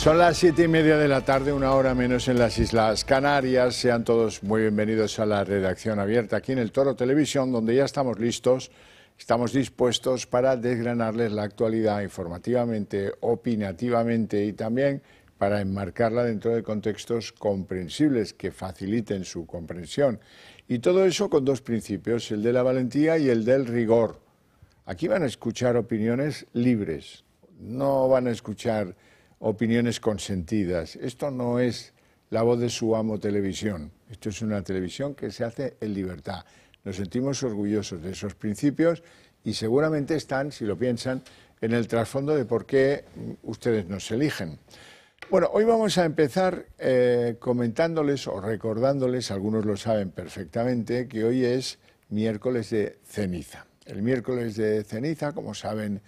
Son las 7:30 de la tarde, una hora menos en las Islas Canarias. Sean todos muy bienvenidos a la redacción abierta aquí en el Toro Televisión, donde ya estamos listos, estamos dispuestos para desgranarles la actualidad informativamente, opinativamente y también para enmarcarla dentro de contextos comprensibles que faciliten su comprensión. Y todo eso con dos principios, el de la valentía y el del rigor. Aquí van a escuchar opiniones libres, no van a escuchar opiniones consentidas. Esto no es La Voz de su Amo Televisión. Esto es una televisión que se hace en libertad. Nos sentimos orgullosos de esos principios y seguramente están, si lo piensan, en el trasfondo de por qué ustedes nos eligen. Bueno, hoy vamos a empezar comentándoles o recordándoles, algunos lo saben perfectamente, que hoy es miércoles de ceniza. El miércoles de ceniza, como saben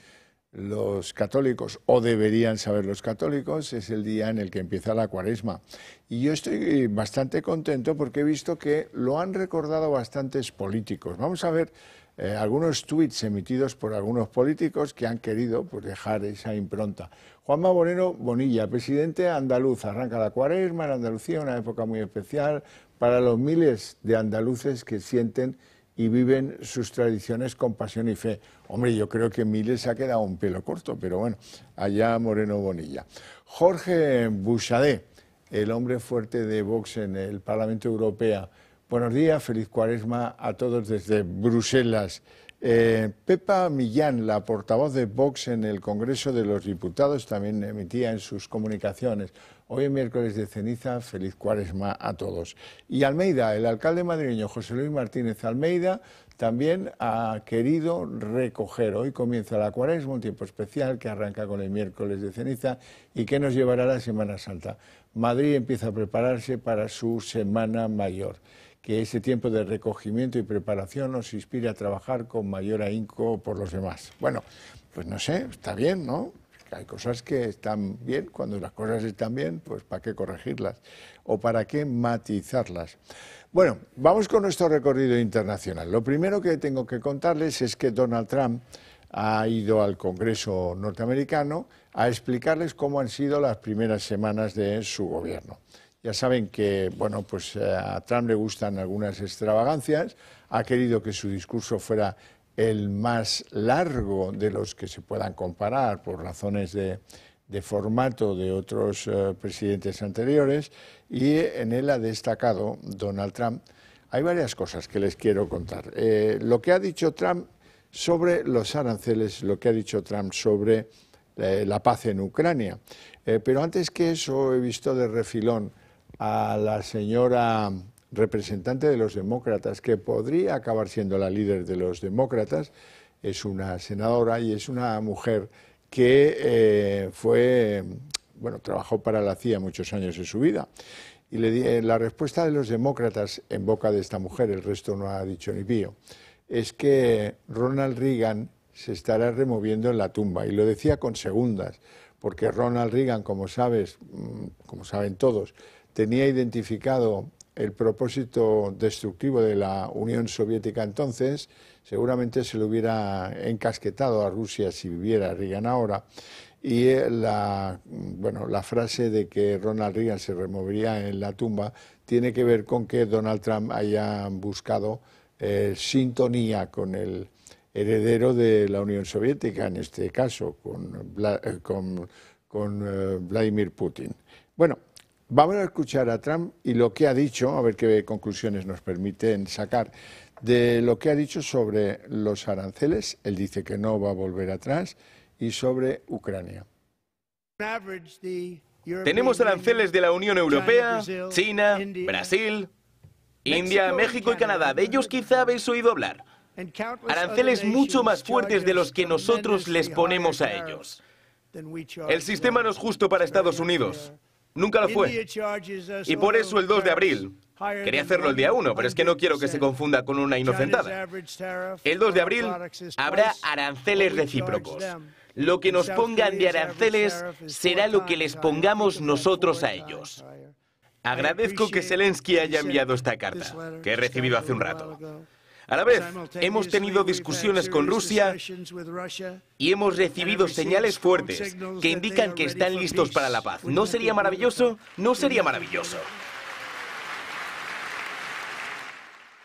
los católicos, o deberían saber los católicos, es el día en el que empieza la Cuaresma. Y yo estoy bastante contento porque he visto que lo han recordado bastantes políticos. Vamos a ver algunos tuits emitidos por algunos políticos que han querido pues, dejar esa impronta. Juanma Moreno Bonilla, presidente andaluz, arranca la Cuaresma en Andalucía, una época muy especial para los miles de andaluces que sienten y viven sus tradiciones con pasión y fe. Hombre, yo creo que miles se ha quedado un pelo corto, pero bueno, allá Moreno Bonilla. Jorge Buxadé, el hombre fuerte de Vox en el Parlamento Europeo. Buenos días, feliz Cuaresma a todos desde Bruselas. Pepa Millán, la portavoz de Vox en el Congreso de los Diputados, también emitía en sus comunicaciones: hoy es miércoles de ceniza, feliz Cuaresma a todos. Y Almeida, el alcalde madrileño José Luis Martínez Almeida, también ha querido recoger. Hoy comienza la Cuaresma, un tiempo especial que arranca con el miércoles de ceniza y que nos llevará a la Semana Santa. Madrid empieza a prepararse para su Semana Mayor. Que ese tiempo de recogimiento y preparación nos inspire a trabajar con mayor ahínco por los demás. Bueno, pues no sé, está bien, ¿no? Hay cosas que están bien, cuando las cosas están bien, pues ¿para qué corregirlas? ¿O para qué matizarlas? Bueno, vamos con nuestro recorrido internacional. Lo primero que tengo que contarles es que Donald Trump ha ido al Congreso norteamericano a explicarles cómo han sido las primeras semanas de su gobierno. Ya saben que, bueno, pues a Trump le gustan algunas extravagancias, ha querido que su discurso fuera el más largo de los que se puedan comparar por razones de formato de otros presidentes anteriores, y en él ha destacado Donald Trump. Hay varias cosas que les quiero contar. Lo que ha dicho Trump sobre los aranceles, lo que ha dicho Trump sobre la paz en Ucrania. Pero antes que eso, he visto de refilón a la señora representante de los demócratas, que podría acabar siendo la líder de los demócratas. Es una senadora y es una mujer que trabajó para la CIA muchos años de su vida. Y la respuesta de los demócratas en boca de esta mujer, el resto no ha dicho ni pío, es que Ronald Reagan se estará removiendo en la tumba. Y lo decía con segundas, porque Ronald Reagan, como saben todos, tenía identificado el propósito destructivo de la Unión Soviética entonces. Seguramente se lo hubiera encasquetado a Rusia si viviera Reagan ahora. Y la frase de que Ronald Reagan se removería en la tumba tiene que ver con que Donald Trump haya buscado sintonía con el heredero de la Unión Soviética, en este caso, con Vladimir Putin. Bueno, vamos a escuchar a Trump y lo que ha dicho, a ver qué conclusiones nos permiten sacar de lo que ha dicho sobre los aranceles. Él dice que no va a volver atrás, y sobre Ucrania. Tenemos aranceles de la Unión Europea, China, Brasil, India, México y Canadá. De ellos quizá habéis oído hablar. Aranceles mucho más fuertes de los que nosotros les ponemos a ellos. El sistema no es justo para Estados Unidos. Nunca lo fue. Y por eso el 2 de abril, quería hacerlo el día 1, pero es que no quiero que se confunda con una inocentada. El 2 de abril habrá aranceles recíprocos. Lo que nos pongan de aranceles será lo que les pongamos nosotros a ellos. Agradezco que Zelensky haya enviado esta carta, que he recibido hace un rato. A la vez, hemos tenido discusiones con Rusia y hemos recibido señales fuertes que indican que están listos para la paz. ¿No sería maravilloso? ¿No sería maravilloso?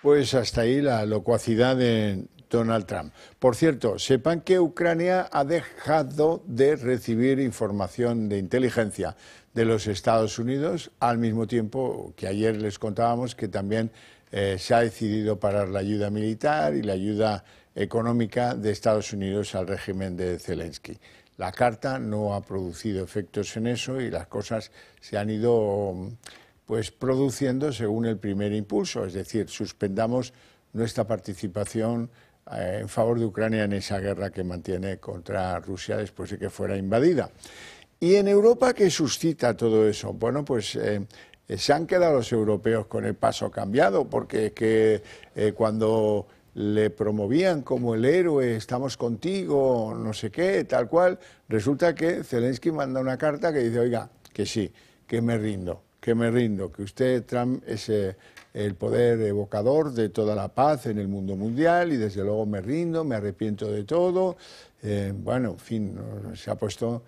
Pues hasta ahí la locuacidad de Donald Trump. Por cierto, sepan que Ucrania ha dejado de recibir información de inteligencia de los Estados Unidos, al mismo tiempo que ayer les contábamos que también se ha decidido parar la ayuda militar y la ayuda económica de Estados Unidos al régimen de Zelensky. La carta no ha producido efectos en eso y las cosas se han ido pues produciendo según el primer impulso, es decir, suspendamos nuestra participación en favor de Ucrania en esa guerra que mantiene contra Rusia después de que fuera invadida. ¿Y en Europa qué suscita todo eso? Bueno, pues se han quedado los europeos con el paso cambiado, porque cuando le promovían como el héroe, estamos contigo, no sé qué, tal cual, resulta que Zelensky manda una carta que dice, oiga, que sí, que me rindo, que usted, Trump, es el poder evocador de toda la paz en el mundo mundial y desde luego me rindo, me arrepiento de todo. Bueno, en fin, se ha puesto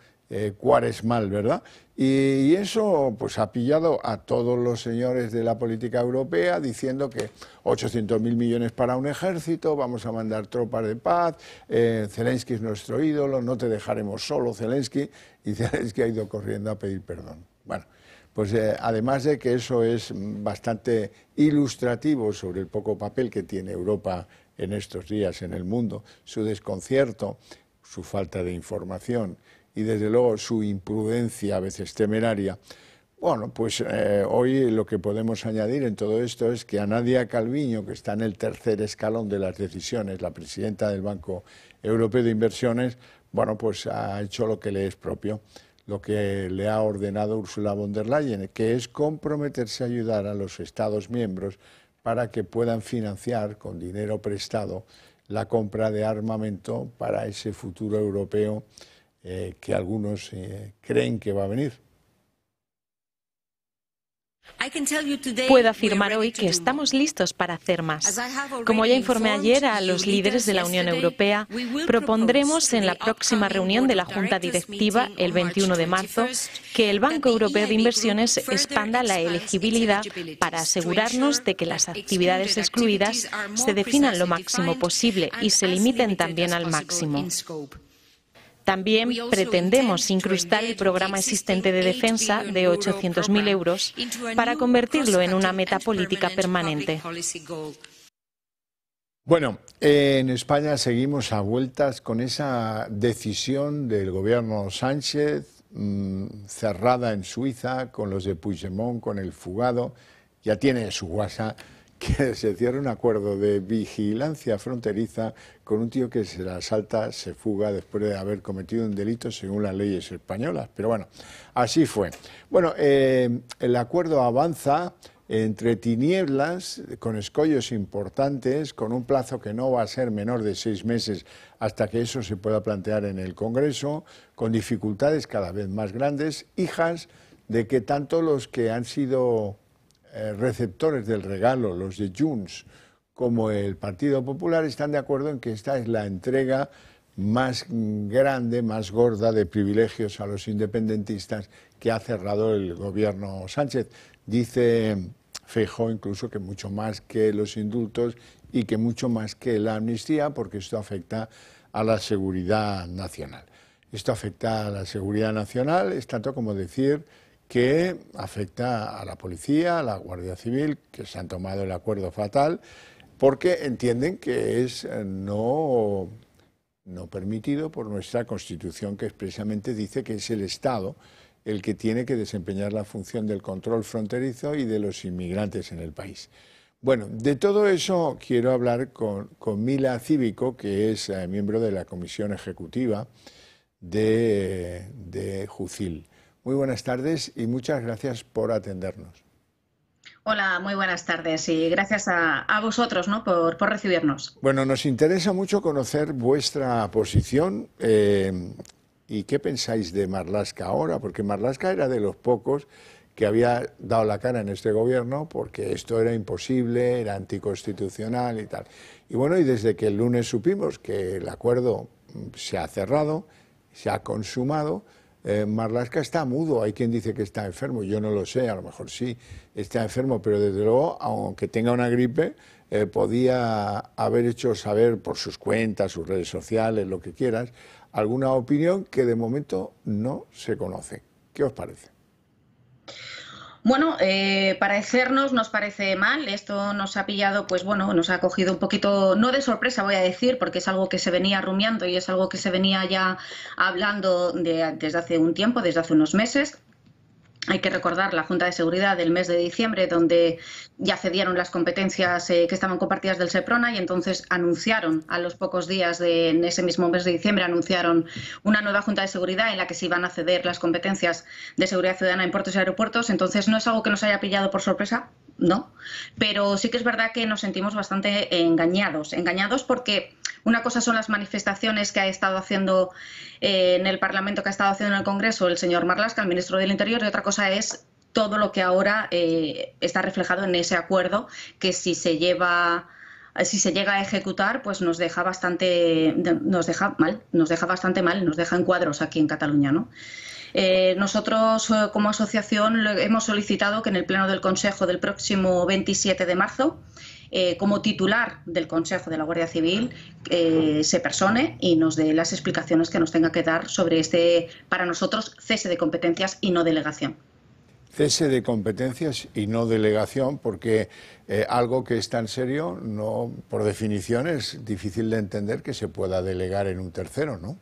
cuaresmal, ¿verdad? Y eso pues ha pillado a todos los señores de la política europea diciendo que 800.000 millones para un ejército, vamos a mandar tropas de paz, Zelensky es nuestro ídolo, no te dejaremos solo, Zelensky, y Zelensky ha ido corriendo a pedir perdón. Bueno, pues además de que eso es bastante ilustrativo sobre el poco papel que tiene Europa en estos días en el mundo, su desconcierto, su falta de información y desde luego su imprudencia a veces temeraria, bueno, pues hoy lo que podemos añadir en todo esto es que a Nadia Calviño, que está en el tercer escalón de las decisiones, la presidenta del Banco Europeo de Inversiones, bueno, pues ha hecho lo que le es propio, lo que le ha ordenado Ursula von der Leyen, que es comprometerse a ayudar a los Estados miembros para que puedan financiar con dinero prestado la compra de armamento para ese futuro europeo que algunos creen que va a venir. Puedo afirmar hoy que estamos listos para hacer más. Como ya informé ayer a los líderes de la Unión Europea, propondremos en la próxima reunión de la Junta Directiva, el 21 de marzo, que el Banco Europeo de Inversiones expanda la elegibilidad para asegurarnos de que las actividades excluidas se definan lo máximo posible y se limiten también al máximo. También pretendemos incrustar el programa existente de defensa de 800.000 euros para convertirlo en una meta política permanente. Bueno, en España seguimos a vueltas con esa decisión del gobierno Sánchez, cerrada en Suiza, con los de Puigdemont, con el fugado. Ya tiene su WhatsApp que se cierre un acuerdo de vigilancia fronteriza con un tío que se la salta, se fuga después de haber cometido un delito según las leyes españolas. Pero bueno, así fue. Bueno, el acuerdo avanza entre tinieblas, con escollos importantes, con un plazo que no va a ser menor de 6 meses hasta que eso se pueda plantear en el Congreso, con dificultades cada vez más grandes, hijas de que tanto los que han sido receptores del regalo, los de Junts, como el Partido Popular, están de acuerdo en que esta es la entrega más grande, más gorda de privilegios a los independentistas que ha cerrado el gobierno Sánchez. Dice Feijóo incluso que mucho más que los indultos y que mucho más que la amnistía, porque esto afecta a la seguridad nacional. Esto afecta a la seguridad nacional, es tanto como decir que afecta a la policía, a la Guardia Civil, que se han tomado el acuerdo fatal, porque entienden que es no permitido por nuestra Constitución, que expresamente dice que es el Estado el que tiene que desempeñar la función del control fronterizo y de los inmigrantes en el país. Bueno, de todo eso quiero hablar con Mila Cívico, que es miembro de la Comisión Ejecutiva de Jucil. Muy buenas tardes y muchas gracias por atendernos. Hola, muy buenas tardes y gracias a vosotros, ¿no?, por recibirnos. Bueno, nos interesa mucho conocer vuestra posición y qué pensáis de Marlaska ahora, porque Marlaska era de los pocos que había dado la cara en este gobierno porque esto era imposible, era anticonstitucional y tal. Y bueno, y desde que el lunes supimos que el acuerdo se ha cerrado, se ha consumado, Marlaska está mudo. Hay quien dice que está enfermo, yo no lo sé, a lo mejor sí está enfermo, pero desde luego, aunque tenga una gripe, podía haber hecho saber por sus cuentas, sus redes sociales, lo que quieras, alguna opinión que de momento no se conoce. ¿Qué os parece? Bueno, nos parece mal. Esto nos ha pillado, pues bueno, nos ha cogido un poquito, no de sorpresa voy a decir, porque es algo que se venía rumiando y es algo que se venía ya hablando desde hace un tiempo, desde hace unos meses. Hay que recordar la Junta de Seguridad del mes de diciembre, donde ya cedieron las competencias que estaban compartidas del Seprona, y entonces anunciaron, a los pocos días en ese mismo mes de diciembre, anunciaron una nueva Junta de Seguridad en la que se iban a ceder las competencias de seguridad ciudadana en puertos y aeropuertos. Entonces no es algo que nos haya pillado por sorpresa, no, pero sí que es verdad que nos sentimos bastante engañados porque una cosa son las manifestaciones que ha estado haciendo en el Parlamento, que ha estado haciendo en el Congreso el señor Marlaska, el ministro del Interior, y otra cosa es todo lo que ahora está reflejado en ese acuerdo, que si se llega a ejecutar, pues nos deja bastante mal, nos deja en cuadros aquí en Cataluña, ¿no? Nosotros, como asociación, hemos solicitado que en el Pleno del Consejo del próximo 27 de marzo, como titular del Consejo de la Guardia Civil, se persone y nos dé las explicaciones que nos tenga que dar sobre este, para nosotros, cese de competencias y no delegación. Cese de competencias y no delegación, porque algo que es tan serio, no, por definición, es difícil de entender que se pueda delegar en un tercero, ¿no?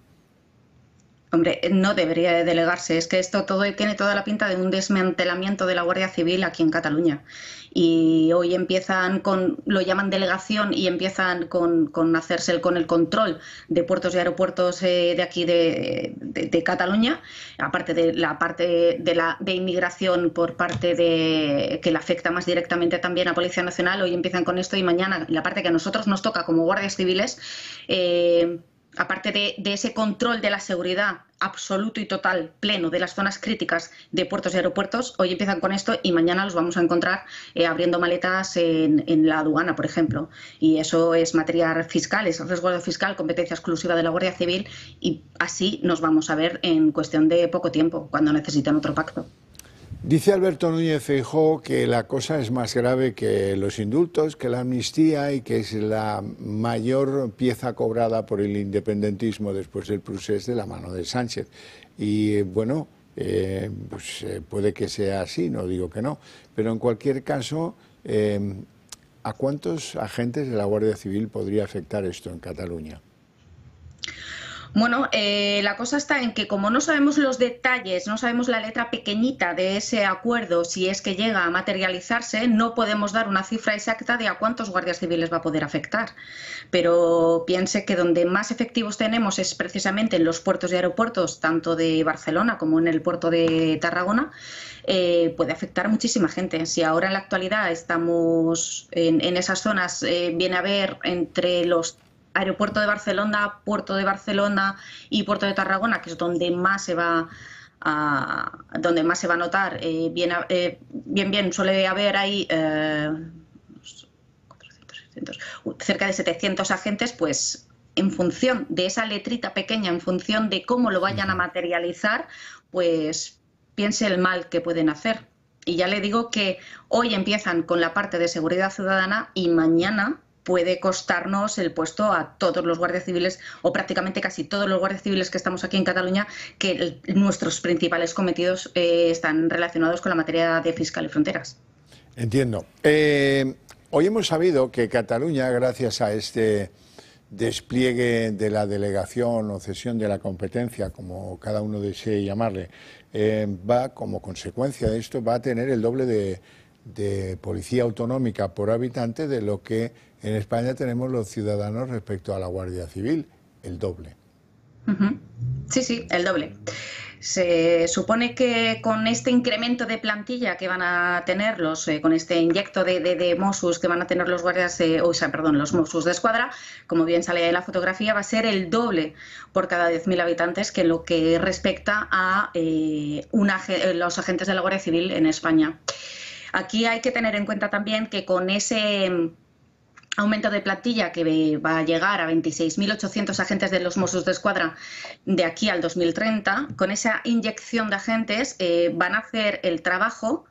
Hombre, no debería de delegarse. Es que esto tiene toda la pinta de un desmantelamiento de la Guardia Civil aquí en Cataluña. Y hoy empiezan lo llaman delegación y empiezan con hacerse con el control de puertos y aeropuertos de aquí de Cataluña, aparte de la parte de inmigración por parte que le afecta más directamente también a Policía Nacional. Hoy empiezan con esto y mañana la parte que a nosotros nos toca como guardias civiles, aparte de ese control de la seguridad absoluto y total, pleno, de las zonas críticas de puertos y aeropuertos, hoy empiezan con esto y mañana los vamos a encontrar abriendo maletas en la aduana, por ejemplo. Y eso es materia fiscal, es resguardo fiscal, competencia exclusiva de la Guardia Civil, y así nos vamos a ver en cuestión de poco tiempo, cuando necesiten otro pacto. Dice Alberto Núñez Feijóo que la cosa es más grave que los indultos, que la amnistía, y que es la mayor pieza cobrada por el independentismo después del procés de la mano de Sánchez. Y bueno, pues puede que sea así, no digo que no, pero en cualquier caso, ¿a cuántos agentes de la Guardia Civil podría afectar esto en Cataluña? Bueno, la cosa está en que como no sabemos los detalles, no sabemos la letra pequeñita de ese acuerdo, si es que llega a materializarse, no podemos dar una cifra exacta de a cuántos guardias civiles va a poder afectar. Pero piense que donde más efectivos tenemos es precisamente en los puertos y aeropuertos, tanto de Barcelona como en el puerto de Tarragona. Puede afectar a muchísima gente. Si ahora en la actualidad estamos en esas zonas, viene a haber entre los Aeropuerto de Barcelona, Puerto de Barcelona y Puerto de Tarragona, que es donde más se va a notar, bien, suele haber ahí cerca de 700 agentes, pues en función de esa letrita pequeña, en función de cómo lo vayan a materializar, pues piense el mal que pueden hacer. Y ya le digo que hoy empiezan con la parte de seguridad ciudadana y mañana puede costarnos el puesto a todos los guardias civiles, o prácticamente casi todos los guardias civiles que estamos aquí en Cataluña, que nuestros principales cometidos están relacionados con la materia de fiscal y fronteras. Entiendo. Hoy hemos sabido que Cataluña, gracias a este despliegue de la delegación o cesión de la competencia, como cada uno desee llamarle, va, como consecuencia de esto, va a tener el doble de policía autonómica por habitante de lo que en España tenemos los ciudadanos respecto a la Guardia Civil, el doble. Sí, sí, el doble. Se supone que con este incremento de plantilla que van a tener con este inyecto de Mossos que van a tener los guardias, los Mossos de Escuadra, como bien sale en la fotografía, va a ser el doble por cada 10.000 habitantes que en lo que respecta a los agentes de la Guardia Civil en España. Aquí hay que tener en cuenta también que con ese aumento de plantilla que va a llegar a 26.800 agentes de los Mossos de Escuadra de aquí al 2030, con esa inyección de agentes van a hacer el trabajo,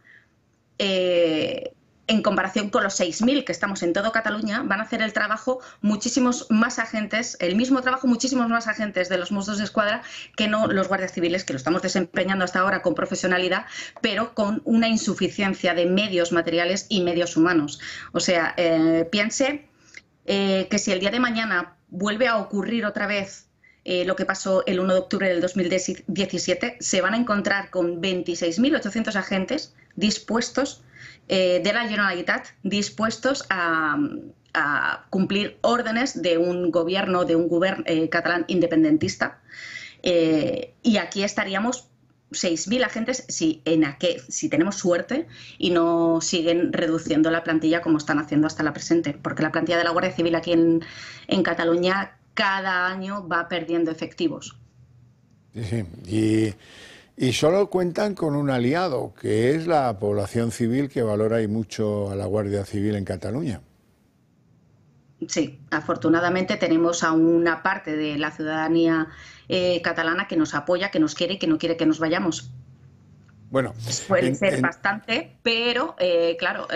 en comparación con los 6.000 que estamos en todo Cataluña, van a hacer el trabajo muchísimos más agentes, el mismo trabajo muchísimos más agentes de los Mossos de Escuadra que no los guardias civiles, que lo estamos desempeñando hasta ahora con profesionalidad, pero con una insuficiencia de medios materiales y medios humanos. O sea, piense que si el día de mañana vuelve a ocurrir otra vez lo que pasó el 1 de octubre del 2017, se van a encontrar con 26.800 agentes dispuestos de la Generalitat, dispuestos a cumplir órdenes de un gobierno catalán independentista. Y aquí estaríamos 6.000 agentes si tenemos suerte y no siguen reduciendo la plantilla como están haciendo hasta la presente, porque la plantilla de la Guardia Civil aquí en Cataluña cada año va perdiendo efectivos. Sí, y solo cuentan con un aliado, que es la población civil, que valora y mucho a la Guardia Civil en Cataluña. Sí, afortunadamente tenemos a una parte de la ciudadanía catalana que nos apoya, que nos quiere y que no quiere que nos vayamos. Bueno, puede ser bastante, pero claro,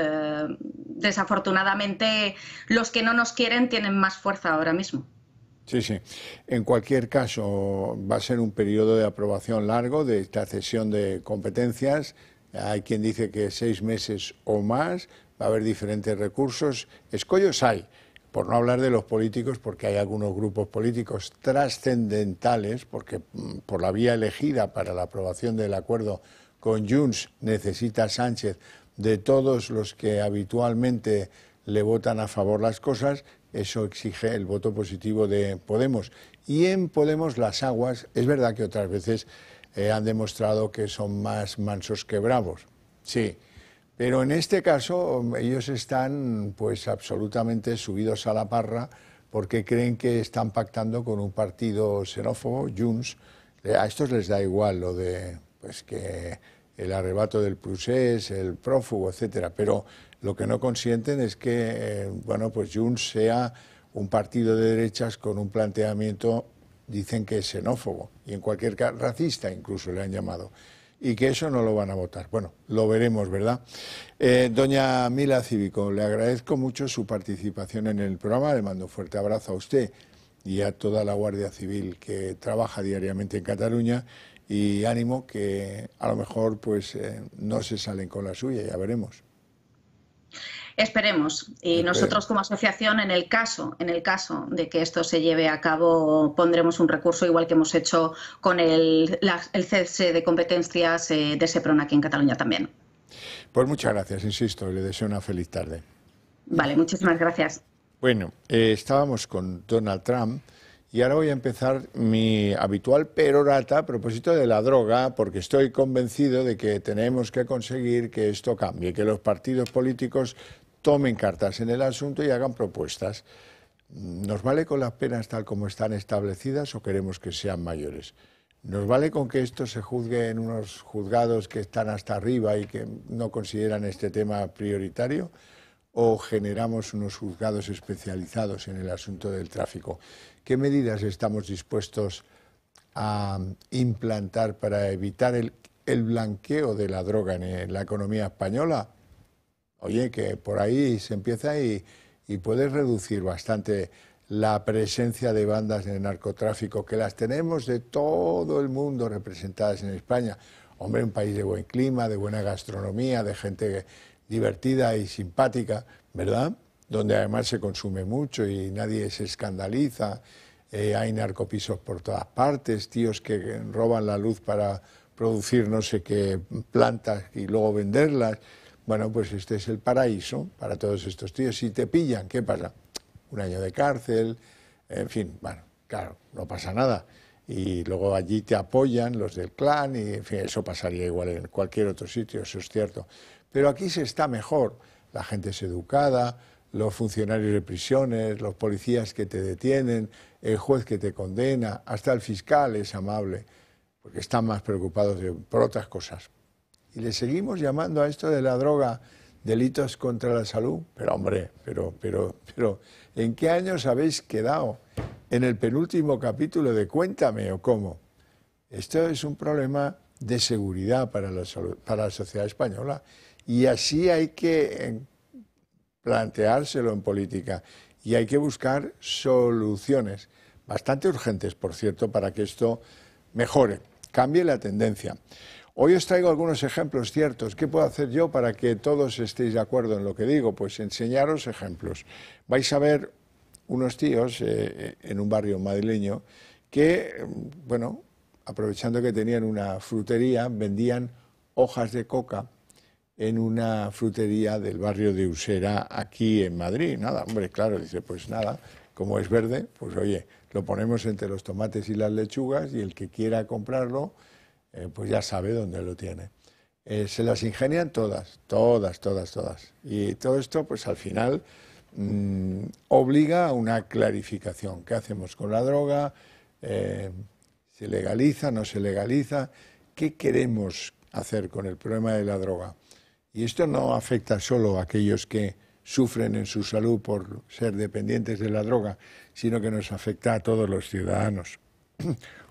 desafortunadamente los que no nos quieren tienen más fuerza ahora mismo. Sí, sí. En cualquier caso, va a ser un periodo de aprobación largo de esta cesión de competencias. Hay quien dice que 6 meses o más, va a haber diferentes recursos. Escollos hay, por no hablar de los políticos, porque hay algunos grupos políticos trascendentales, porque por la vía elegida para la aprobación del acuerdo con Junts necesita Sánchez de todos los que habitualmente le votan a favor las cosas. Eso exige el voto positivo de Podemos. Y en Podemos las aguas, es verdad que otras veces han demostrado que son más mansos que bravos, sí, pero en este caso ellos están pues absolutamente subidos a la parra porque creen que están pactando con un partido xenófobo, Junts. A estos les da igual lo de pues que el arrebato del procés, el prófugo, etcétera, pero lo que no consienten es que bueno, pues Junts sea un partido de derechas con un planteamiento, dicen que es xenófobo, y en cualquier caso racista incluso le han llamado, y que eso no lo van a votar. Bueno, lo veremos, ¿verdad? Doña Mila Cívico, le agradezco mucho su participación en el programa, le mando un fuerte abrazo a usted y a toda la Guardia Civil que trabaja diariamente en Cataluña, y ánimo que a lo mejor pues no se salen con la suya, ya veremos. Esperemos. Y nosotros como asociación, en el caso de que esto se lleve a cabo, pondremos un recurso igual que hemos hecho con el cese de competencias de SEPRON aquí en Cataluña también. Pues muchas gracias, insisto, y le deseo una feliz tarde. Vale, muchísimas gracias. Bueno, estábamos con Donald Trump y ahora voy a empezar mi habitual perorata a propósito de la droga, porque estoy convencido de que tenemos que conseguir que esto cambie, que los partidos políticos tomen cartas en el asunto y hagan propuestas. ¿Nos vale con las penas tal como están establecidas o queremos que sean mayores? ¿Nos vale con que esto se juzgue en unos juzgados que están hasta arriba y que no consideran este tema prioritario? ¿O generamos unos juzgados especializados en el asunto del tráfico? ¿Qué medidas estamos dispuestos a implantar para evitar el blanqueo de la droga en la economía española? Oye, que por ahí se empieza y puede reducir bastante la presencia de bandas de narcotráfico, que las tenemos de todo el mundo representadas en España. Hombre, un país de buen clima, de buena gastronomía, de gente divertida y simpática, ¿verdad? Donde además se consume mucho y nadie se escandaliza. Hay narcopisos por todas partes, tíos que roban la luz para producir no sé qué plantas y luego venderlas. Bueno, pues este es el paraíso para todos estos tíos. Si te pillan, ¿qué pasa? 1 año de cárcel, en fin, bueno, claro, no pasa nada. y luego allí te apoyan los del clan, y en fin, eso pasaría igual en cualquier otro sitio, eso es cierto. Pero aquí se está mejor, la gente es educada, los funcionarios de prisiones, los policías que te detienen, el juez que te condena, hasta el fiscal es amable, porque están más preocupados por otras cosas. Y le seguimos llamando a esto de la droga delitos contra la salud. Pero hombre, pero, ¿en qué años habéis quedado? ¿En el penúltimo capítulo de Cuéntame o cómo? Esto es un problema de seguridad para la sociedad española, y así hay que planteárselo en política, y hay que buscar soluciones, bastante urgentes, por cierto, para que esto mejore, cambie la tendencia. Hoy os traigo algunos ejemplos ciertos. ¿Qué puedo hacer yo para que todos estéis de acuerdo en lo que digo? Pues enseñaros ejemplos. Vais a ver unos tíos en un barrio madrileño que, bueno, aprovechando que tenían una frutería, vendían hojas de coca en una frutería del barrio de Usera, aquí en Madrid. Nada, hombre, claro, dice, pues nada, como es verde, pues oye, lo ponemos entre los tomates y las lechugas, y el que quiera comprarlo, pues ya sabe dónde lo tiene. Se las ingenian todas. Y todo esto, pues al final, obliga a una clarificación. ¿Qué hacemos con la droga? ¿Se legaliza? ¿No se legaliza? ¿Qué queremos hacer con el problema de la droga? Y esto no afecta solo a aquellos que sufren en su salud por ser dependientes de la droga, sino que nos afecta a todos los ciudadanos.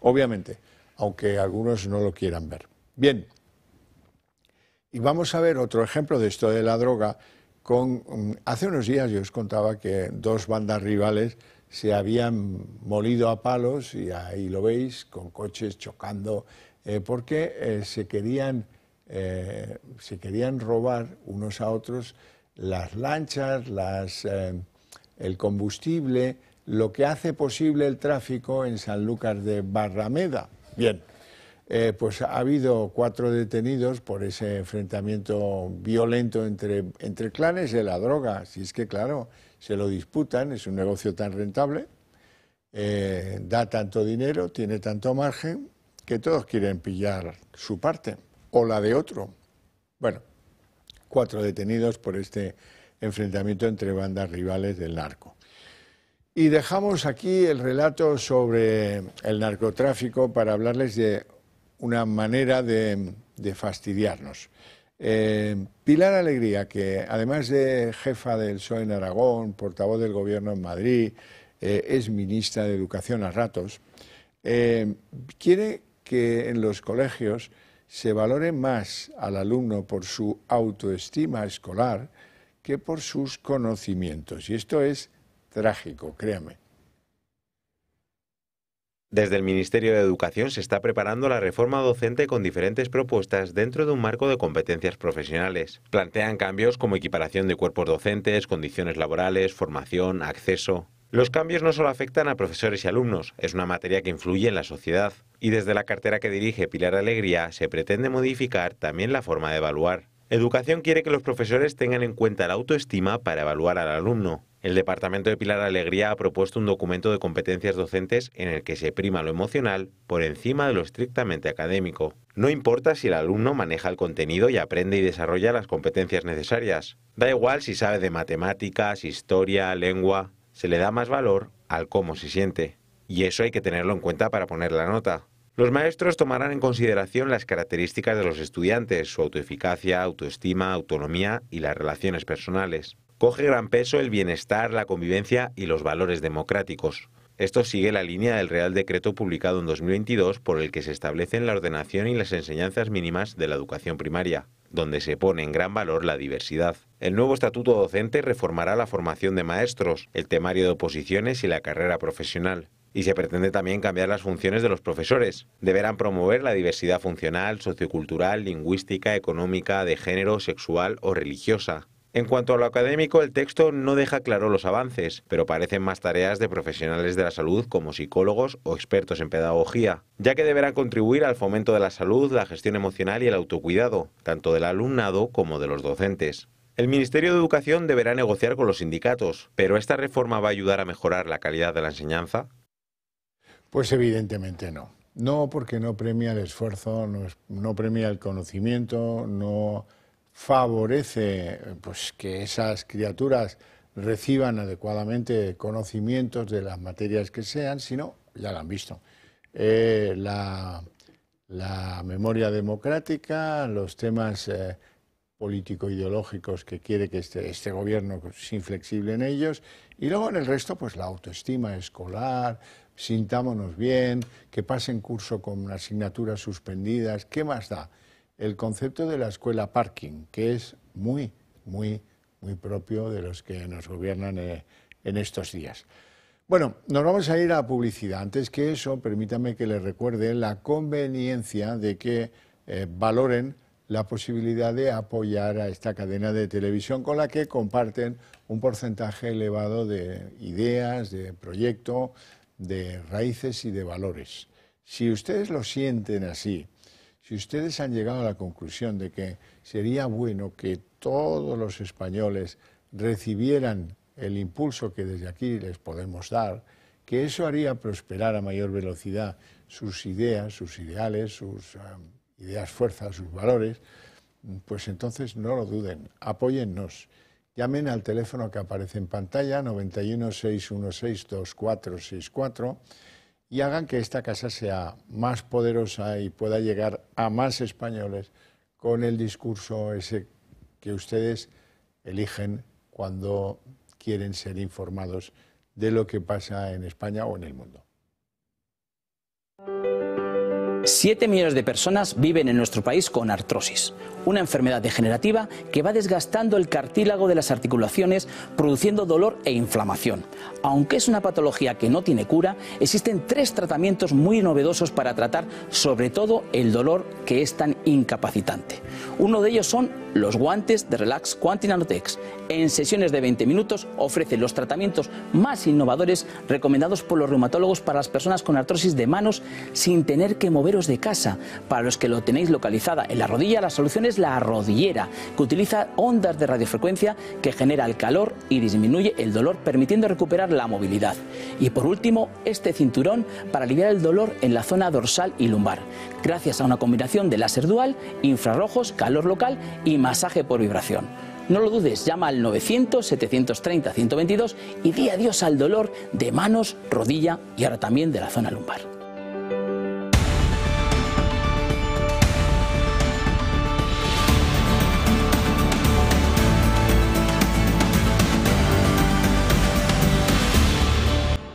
Obviamente, aunque algunos no lo quieran ver. Bien, y vamos a ver otro ejemplo de esto de la droga. Hace unos días yo os contaba que dos bandas rivales se habían molido a palos, y ahí lo veis, con coches chocando, porque se querían robar unos a otros las lanchas, el combustible, lo que hace posible el tráfico en Sanlúcar de Barrameda. Bien, pues ha habido 4 detenidos por ese enfrentamiento violento entre clanes de la droga. Si es que, claro, se lo disputan, es un negocio tan rentable, da tanto dinero, tiene tanto margen, que todos quieren pillar su parte, o la de otro. Bueno, 4 detenidos por este enfrentamiento entre bandas rivales del narco. Y dejamos aquí el relato sobre el narcotráfico para hablarles de una manera de fastidiarnos. Pilar Alegría, que además de jefa del PSOE en Aragón, portavoz del Gobierno en Madrid, es ministra de Educación a ratos, quiere que en los colegios se valore más al alumno por su autoestima escolar que por sus conocimientos. Y esto es trágico, créame. Desde el Ministerio de Educación se está preparando la reforma docente con diferentes propuestas dentro de un marco de competencias profesionales. Plantean cambios como equiparación de cuerpos docentes, condiciones laborales, formación, acceso. Los cambios no solo afectan a profesores y alumnos, es una materia que influye en la sociedad. Y desde la cartera que dirige Pilar Alegría se pretende modificar también la forma de evaluar. Educación quiere que los profesores tengan en cuenta la autoestima para evaluar al alumno. El departamento de Pilar Alegría ha propuesto un documento de competencias docentes en el que se prima lo emocional por encima de lo estrictamente académico. No importa si el alumno maneja el contenido y aprende y desarrolla las competencias necesarias. Da igual si sabe de matemáticas, historia, lengua. Se le da más valor al cómo se siente. Y eso hay que tenerlo en cuenta para poner la nota. Los maestros tomarán en consideración las características de los estudiantes, su autoeficacia, autoestima, autonomía y las relaciones personales. Coge gran peso el bienestar, la convivencia y los valores democráticos. Esto sigue la línea del Real Decreto publicado en 2022 por el que se establecen la ordenación y las enseñanzas mínimas de la educación primaria, donde se pone en gran valor la diversidad. El nuevo estatuto docente reformará la formación de maestros, el temario de oposiciones y la carrera profesional. Y se pretende también cambiar las funciones de los profesores. Deberán promover la diversidad funcional, sociocultural, lingüística, económica, de género, sexual o religiosa. En cuanto a lo académico, el texto no deja claro los avances, pero parecen más tareas de profesionales de la salud como psicólogos o expertos en pedagogía, ya que deberán contribuir al fomento de la salud, la gestión emocional y el autocuidado, tanto del alumnado como de los docentes. El Ministerio de Educación deberá negociar con los sindicatos, pero ¿esta reforma va a ayudar a mejorar la calidad de la enseñanza? Pues evidentemente no. No, porque no premia el esfuerzo, no premia el conocimiento, no favorece pues, que esas criaturas reciban adecuadamente conocimientos de las materias que sean, sino, ya lo han visto, la memoria democrática, los temas político-ideológicos que quiere que este gobierno sea inflexible en ellos, y luego en el resto, pues la autoestima escolar, sintámonos bien, que pasen curso con asignaturas suspendidas, ¿qué más da? El concepto de la escuela parking, que es muy propio de los que nos gobiernan en estos días. Bueno, nos vamos a ir a publicidad. Antes que eso, permítanme que les recuerde la conveniencia de que valoren la posibilidad de apoyar a esta cadena de televisión con la que comparten un porcentaje elevado de ideas, de proyecto, de raíces y de valores. Si ustedes lo sienten así, si ustedes han llegado a la conclusión de que sería bueno que todos los españoles recibieran el impulso que desde aquí les podemos dar, que eso haría prosperar a mayor velocidad sus ideas, sus ideales, sus ideas fuerzas, sus valores, pues entonces no lo duden, apóyennos. Llamen al teléfono que aparece en pantalla, 91 616 2464, y hagan que esta casa sea más poderosa y pueda llegar a más españoles con el discurso ese que ustedes eligen cuando quieren ser informados de lo que pasa en España o en el mundo. 7 millones de personas viven en nuestro país con artrosis, una enfermedad degenerativa que va desgastando el cartílago de las articulaciones, produciendo dolor e inflamación. Aunque es una patología que no tiene cura, existen 3 tratamientos muy novedosos para tratar sobre todo el dolor que es tan incapacitante. Uno de ellos son los guantes de Relax Quanti Nanotex. En sesiones de 20 minutos ofrecen los tratamientos más innovadores recomendados por los reumatólogos para las personas con artrosis de manos sin tener que moveros de casa. Para los que lo tenéis localizada en la rodilla, la solución es la rodillera, que utiliza ondas de radiofrecuencia que genera el calor y disminuye el dolor, permitiendo recuperar la movilidad. Y por último, este cinturón para aliviar el dolor en la zona dorsal y lumbar, gracias a una combinación de láser dual, infrarrojos, calor local y masaje por vibración. No lo dudes, llama al 900-730-122 y di adiós al dolor de manos, rodilla y ahora también de la zona lumbar.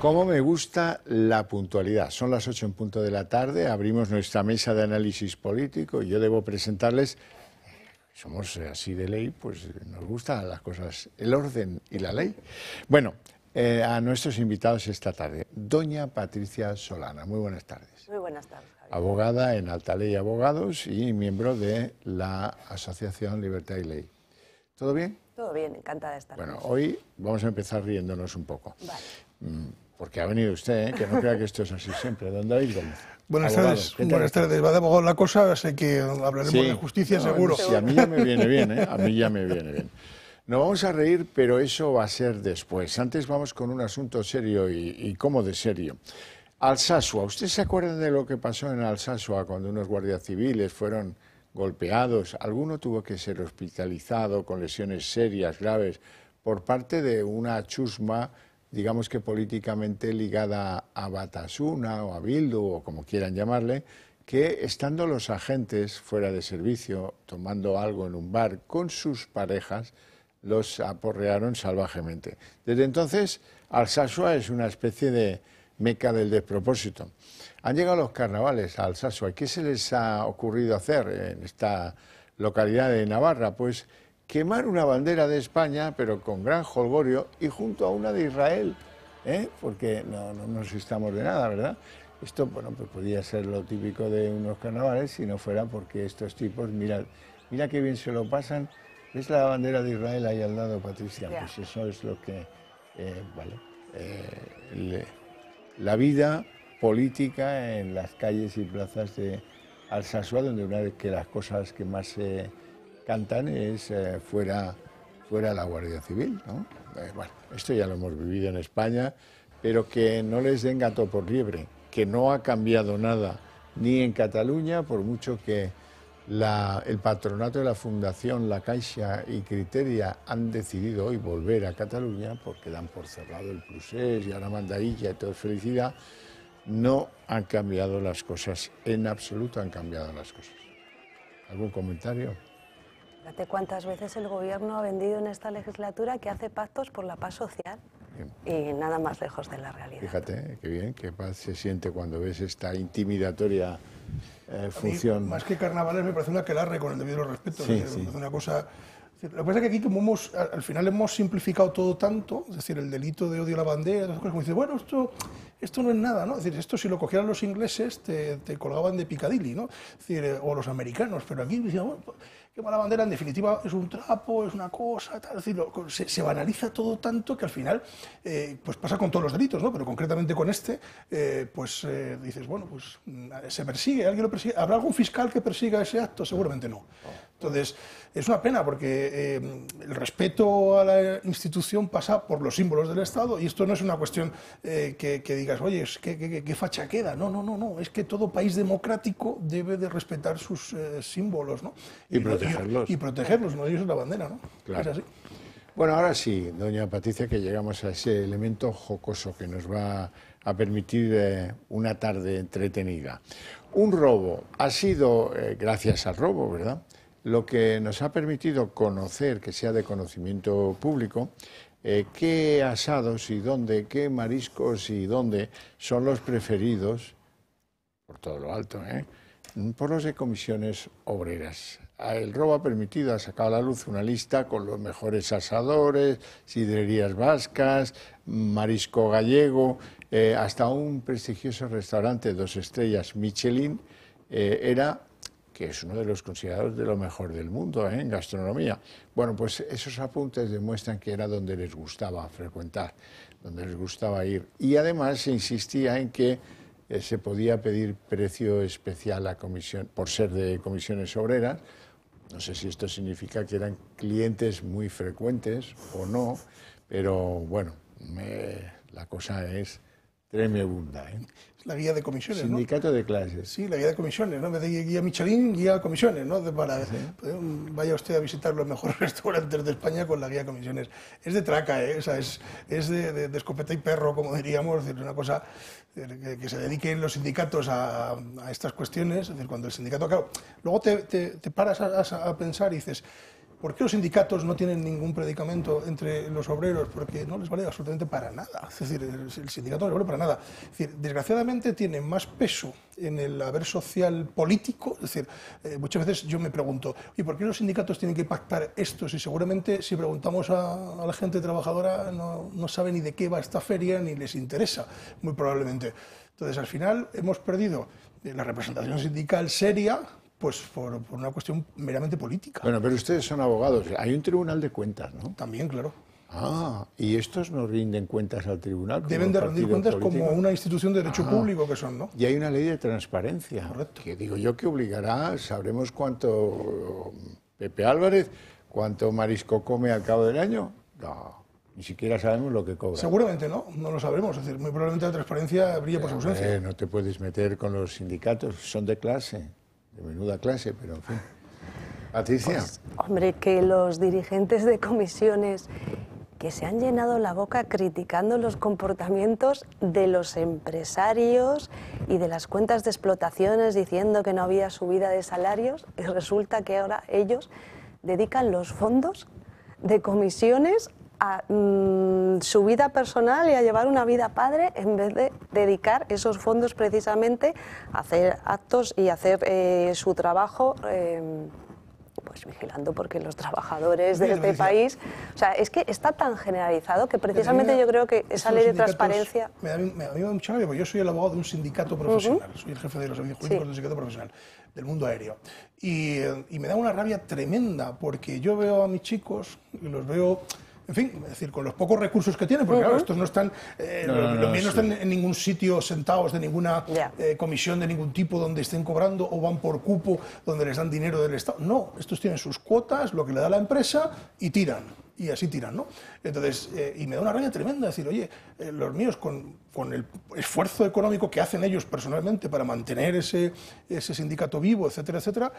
Cómo me gusta la puntualidad. Son las 8 en punto de la tarde, abrimos nuestra mesa de análisis político y yo debo presentarles, somos así de ley, pues nos gustan las cosas, el orden y la ley. Bueno, a nuestros invitados esta tarde, doña Patricia Solana. Muy buenas tardes. Muy buenas tardes, Javier. Abogada en Alta Ley Abogados y miembro de la Asociación Libertad y Ley. ¿Todo bien? Todo bien, encantada de estar. Bueno, hoy vamos a empezar riéndonos un poco. Vale. Porque ha venido usted, que no crea que esto es así siempre. Don David Gómez. Buenas tardes. Buenas tardes. Va de abogado la cosa, sé que hablaremos de justicia, seguro. Sí, a mí ya me viene bien, A mí ya me viene bien. Nos vamos a reír, pero eso va a ser después. Antes vamos con un asunto serio y cómo de serio. Alsasua. ¿Usted se acuerda de lo que pasó en Alsasua cuando unos guardias civiles fueron golpeados? Alguno tuvo que ser hospitalizado con lesiones serias, graves, por parte de una chusma, digamos que políticamente ligada a Batasuna o a Bildu o como quieran llamarle, que estando los agentes fuera de servicio tomando algo en un bar con sus parejas, los aporrearon salvajemente. Desde entonces, Alsasua es una especie de meca del despropósito. Han llegado los carnavales a Alsasua. ¿Qué se les ha ocurrido hacer en esta localidad de Navarra? Pues quemar una bandera de España, pero con gran jolgorio, y junto a una de Israel, porque no nos estamos de nada, ¿verdad? Esto, bueno, pues podría ser lo típico de unos carnavales si no fuera porque estos tipos, mira qué bien se lo pasan. ¿Ves la bandera de Israel ahí al lado, Patricia? Yeah. Pues eso es lo que, la vida política en las calles y plazas de Alsasua, donde una de las cosas que más se cantan es fuera la Guardia Civil, ¿no? Bueno, esto ya lo hemos vivido en España, pero que no les den gato por liebre. que no ha cambiado nada ni en Cataluña, por mucho que el patronato de la Fundación La Caixa y Criteria han decidido hoy volver a Cataluña porque dan por cerrado el procés y ahora mandarilla y todo es felicidad. No han cambiado las cosas, en absoluto han cambiado las cosas. ¿Algún comentario? Fíjate cuántas veces el gobierno ha vendido en esta legislatura que hace pactos por la paz social. Bien. Y nada más lejos de la realidad. Fíjate, qué bien, qué paz se siente cuando ves esta intimidatoria función. Más que carnavales me parece una aquelarre, con el debido respeto. Sí, me parece una cosa... Lo que pasa es que aquí como al final hemos simplificado todo tanto, es decir, el delito de odio a la bandera, las cosas como dices, bueno, esto no es nada, ¿no? Es decir, esto si lo cogieran los ingleses te colgaban de Piccadilly, ¿no? Es decir, o los americanos, pero aquí decían, bueno, que la bandera en definitiva es un trapo, es una cosa, tal, es decir, se banaliza todo tanto que al final pues pasa con todos los delitos, ¿no? Pero concretamente con este, dices, bueno, pues se persigue, alguien lo persigue, ¿habrá algún fiscal que persiga ese acto? Seguramente no. Entonces, es una pena porque el respeto a la institución pasa por los símbolos del Estado y esto no es una cuestión que digas, oye, ¿qué facha queda? No, es que todo país democrático debe de respetar sus símbolos, ¿no? Y protegerlos. Y protegerlos, no ellos es la bandera, ¿no? Claro. Es así. Bueno, ahora sí, doña Patricia, que llegamos a ese elemento jocoso que nos va a permitir una tarde entretenida. Un robo ha sido, gracias al robo, ¿verdad?, lo que nos ha permitido conocer, que sea de conocimiento público, qué asados y dónde, qué mariscos y dónde son los preferidos, por todo lo alto, por los de comisiones obreras. El robo ha permitido, ha sacado a la luz una lista con los mejores asadores, sidrerías vascas, marisco gallego, hasta un prestigioso restaurante 2 estrellas Michelin, que es uno de los considerados de lo mejor del mundo en gastronomía. Bueno, pues esos apuntes demuestran que era donde les gustaba frecuentar, donde les gustaba ir. Y además se insistía en que se podía pedir precio especial a comisión, por ser de comisiones obreras. No sé si esto significa que eran clientes muy frecuentes o no, pero bueno, la cosa es tremenda. Es la guía de comisiones, Sindicato ¿no? de clases. Sí, la guía de comisiones, ¿no? En vez de guía Michelin, guía comisiones, ¿no? ¿Sí? Vaya usted a visitar los mejores restaurantes de España con la guía comisiones. Es de traca, O sea, es de escopeta y perro, como diríamos, es decir, una cosa que se dediquen los sindicatos a estas cuestiones. Es decir, cuando el sindicato, claro, luego te paras a pensar y dices, ¿por qué los sindicatos no tienen ningún predicamento entre los obreros? Porque no les vale absolutamente para nada. Es decir, el sindicato no les vale para nada. Es decir, desgraciadamente tiene más peso en el haber social político. Es decir, muchas veces yo me pregunto, ¿y por qué los sindicatos tienen que pactar esto? Si seguramente si preguntamos a la gente trabajadora no sabe ni de qué va esta feria ni les interesa, muy probablemente. Entonces, al final hemos perdido la representación sindical seria, pues por una cuestión meramente política. Bueno, pero ustedes son abogados. Hay un tribunal de cuentas, ¿no? También, claro. Ah, ¿y estos no rinden cuentas al tribunal? Deben de rendir cuentas como una institución de derecho público que son, ¿no? Y hay una ley de transparencia. Correcto. Que digo yo que obligará, sabremos cuánto Pepe Álvarez, cuánto marisco come al cabo del año. No, ni siquiera sabemos lo que cobra. Seguramente no lo sabremos. Es decir, muy probablemente la transparencia brilla por su ausencia. No te puedes meter con los sindicatos, son de clase. De menuda clase, pero en fin. Patricia. Pues, hombre, que los dirigentes de comisiones que se han llenado la boca criticando los comportamientos de los empresarios y de las cuentas de explotaciones diciendo que no había subida de salarios, y resulta que ahora ellos dedican los fondos de comisiones a su vida personal y a llevar una vida padre en vez de dedicar esos fondos precisamente a hacer actos y hacer su trabajo pues vigilando porque los trabajadores de este país, o sea, es que está tan generalizado que precisamente yo creo que esa ley de transparencia... A mí me da mucha rabia porque yo soy el abogado de un sindicato profesional, soy el jefe de los servicios jurídicos de un sindicato profesional del mundo aéreo y me da una rabia tremenda porque yo veo a mis chicos y los veo... En fin, es decir, con los pocos recursos que tienen, porque claro, estos no están, no están en ningún sitio sentados de ninguna comisión de ningún tipo donde estén cobrando o van por cupo donde les dan dinero del Estado. No, estos tienen sus cuotas, lo que le da la empresa y tiran. y así tiran, ¿no? Entonces, y me da una rabia tremenda decir, oye, los míos con el esfuerzo económico que hacen ellos personalmente para mantener ese sindicato vivo, etcétera, etcétera,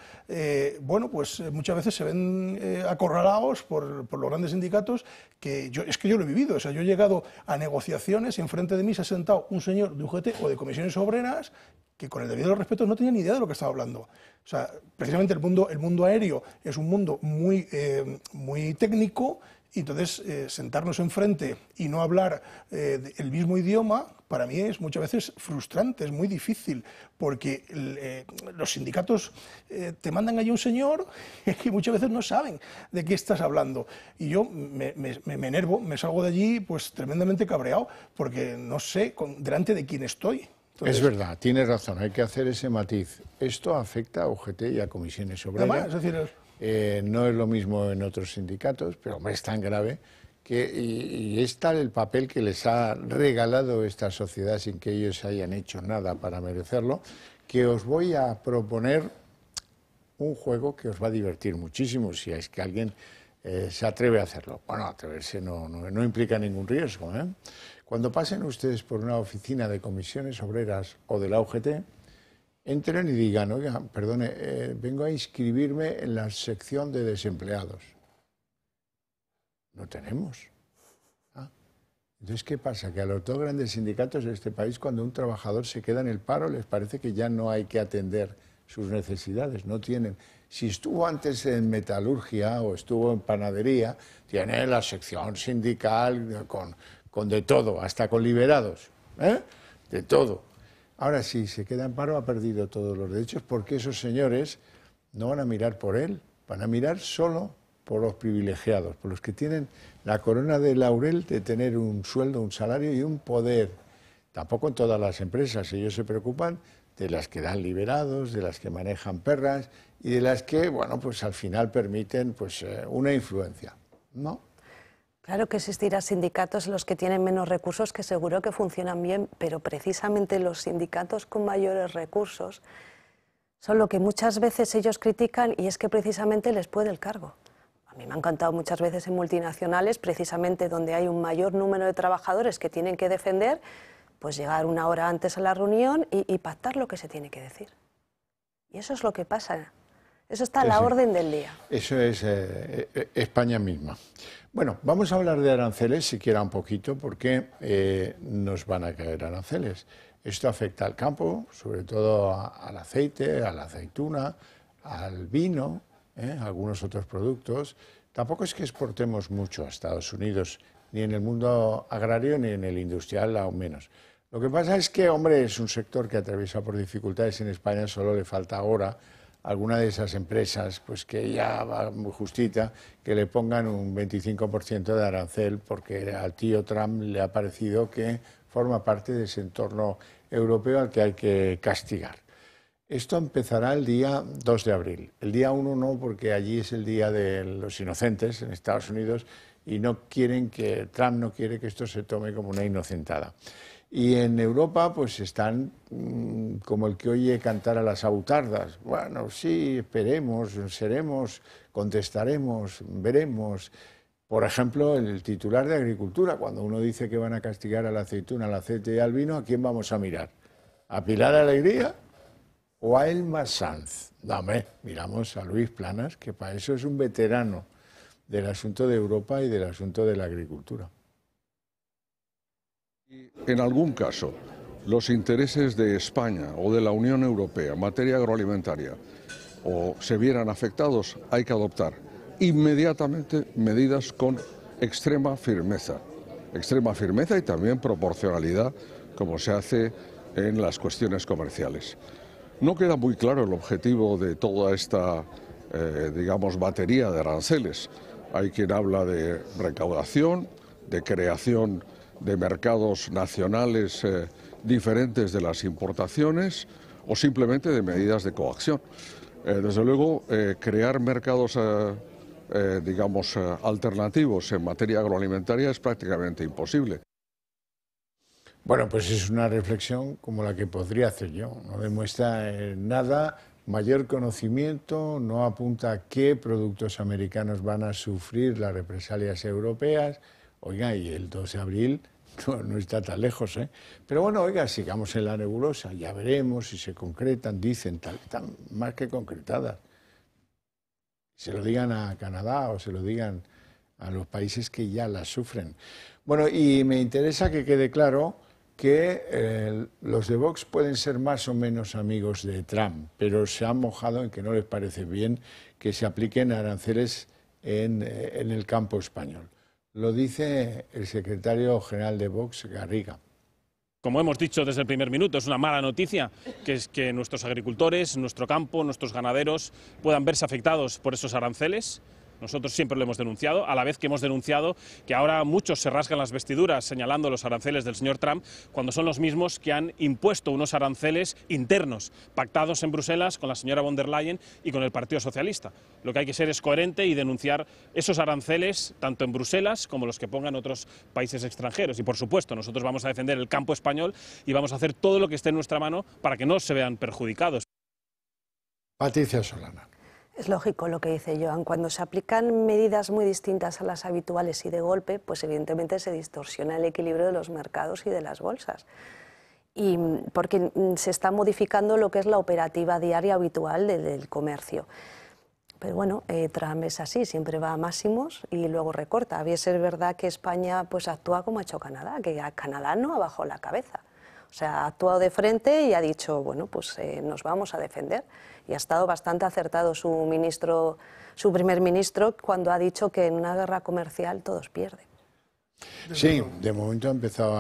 bueno, pues muchas veces se ven acorralados por los grandes sindicatos, que es que yo lo he vivido, o sea, yo he llegado a negociaciones y enfrente de mí se ha sentado un señor de UGT o de comisiones obreras que con el debido respeto no tenía ni idea de lo que estaba hablando. O sea, precisamente el mundo aéreo es un mundo muy técnico, y entonces sentarnos enfrente y no hablar el mismo idioma, para mí es muchas veces frustrante, es muy difícil, porque los sindicatos te mandan allí un señor que muchas veces no saben de qué estás hablando. Y yo me enervo, me salgo de allí pues tremendamente cabreado, porque no sé delante de quién estoy. Entonces, es verdad, tienes razón, hay que hacer ese matiz. Esto afecta a UGT y a comisiones obreras. Además, es decir, no es lo mismo en otros sindicatos, pero hombre, es tan grave y es tal el papel que les ha regalado esta sociedad sin que ellos hayan hecho nada para merecerlo, que os voy a proponer un juego que os va a divertir muchísimo si es que alguien se atreve a hacerlo. Bueno, atreverse no implica ningún riesgo, ¿eh? Cuando pasen ustedes por una oficina de comisiones obreras o de la UGT, entren y digan, oiga, perdone, vengo a inscribirme en la sección de desempleados. No tenemos. Entonces, ¿qué pasa? Que a los dos grandes sindicatos de este país, cuando un trabajador se queda en el paro, les parece que ya no hay que atender sus necesidades, no tienen. Si estuvo antes en metalurgia o estuvo en panadería, tiene la sección sindical con de todo, hasta con liberados, de todo. Ahora sí, se queda en paro, ha perdido todos los derechos, porque esos señores no van a mirar por él, van a mirar solo por los privilegiados, por los que tienen la corona de laurel de tener un sueldo, un salario y un poder. Tampoco en todas las empresas, ellos se preocupan de las que dan liberados, de las que manejan perras y de las que, bueno, pues al final permiten pues una influencia, ¿no? Claro que existirán sindicatos los que tienen menos recursos que seguro que funcionan bien, pero precisamente los sindicatos con mayores recursos son lo que muchas veces ellos critican, y es que precisamente les puede el cargo. A mí me ha encantado muchas veces en multinacionales, precisamente donde hay un mayor número de trabajadores que tienen que defender, pues llegar una hora antes a la reunión y pactar lo que se tiene que decir. Y eso es lo que pasa. Eso está a la orden del día. Eso es España misma. Bueno, vamos a hablar de aranceles siquiera un poquito, porque nos van a caer aranceles. Esto afecta al campo, sobre todo al aceite, a la aceituna, al vino, a algunos otros productos. Tampoco es que exportemos mucho a Estados Unidos, ni en el mundo agrario ni en el industrial, aún menos. Lo que pasa es que, hombre, es un sector que atraviesa por dificultades en España. Solo le falta ahora a alguna de esas empresas, pues que ya va muy justita, que le pongan un 25% de arancel, porque al tío Trump le ha parecido que forma parte de ese entorno europeo al que hay que castigar. Esto empezará el día 2 de abril. El día 1 no, porque allí es el Día de los Inocentes en Estados Unidos y Trump no quiere que esto se tome como una inocentada. Y en Europa pues están como el que oye cantar a las avutardas. Bueno, sí, esperemos, seremos, contestaremos, veremos. Por ejemplo, el titular de Agricultura, cuando uno dice que van a castigar a la aceituna, al aceite y al vino, ¿a quién vamos a mirar? ¿A Pilar Alegría o a Elma Sanz? Dame, miramos a Luis Planas, que para eso es un veterano del asunto de Europa y del asunto de la agricultura. En algún caso, los intereses de España o de la Unión Europea en materia agroalimentaria o se vieran afectados, hay que adoptar inmediatamente medidas con extrema firmeza y también proporcionalidad, como se hace en las cuestiones comerciales. No queda muy claro el objetivo de toda esta, digamos, batería de aranceles. Hay quien habla de recaudación, de creación de mercados nacionales diferentes de las importaciones o simplemente de medidas de coacción. Desde luego, crear mercados digamos, alternativos en materia agroalimentaria es prácticamente imposible. Bueno, pues es una reflexión como la que podría hacer yo. No demuestra nada mayor conocimiento, no apunta a qué productos americanos van a sufrir las represalias europeas. Oiga, y el 2 de abril no está tan lejos, ¿eh? Pero bueno, oiga, sigamos en la nebulosa, ya veremos si se concretan, dicen, están más que concretadas. Se lo digan a Canadá o se lo digan a los países que ya las sufren. Bueno, y me interesa que quede claro que los de Vox pueden ser más o menos amigos de Trump, pero se han mojado en que no les parece bien que se apliquen aranceles en el campo español. Lo dice el secretario general de Vox, Garriga. Como hemos dicho desde el primer minuto, es una mala noticia que es que nuestros agricultores, nuestro campo, nuestros ganaderos puedan verse afectados por esos aranceles. Nosotros siempre lo hemos denunciado, a la vez que hemos denunciado que ahora muchos se rasgan las vestiduras señalando los aranceles del señor Trump, cuando son los mismos que han impuesto unos aranceles internos, pactados en Bruselas con la señora von der Leyen y con el Partido Socialista. Lo que hay que ser es coherente y denunciar esos aranceles tanto en Bruselas como los que pongan otros países extranjeros. Y por supuesto, nosotros vamos a defender el campo español y vamos a hacer todo lo que esté en nuestra mano para que no se vean perjudicados. Patricia Solana. Es lógico lo que dice Joan, cuando se aplican medidas muy distintas a las habituales y de golpe, pues evidentemente se distorsiona el equilibrio de los mercados y de las bolsas. Y porque se está modificando lo que es la operativa diaria habitual del comercio. Pero bueno, Trump es así, siempre va a máximos y luego recorta. Había ser verdad que España pues actúa como ha hecho Canadá, que a Canadá no ha bajado la cabeza. O sea, ha actuado de frente y ha dicho, bueno, pues nos vamos a defender. Y ha estado bastante acertado su primer ministro cuando ha dicho que en una guerra comercial todos pierden. Sí, de momento ha empezado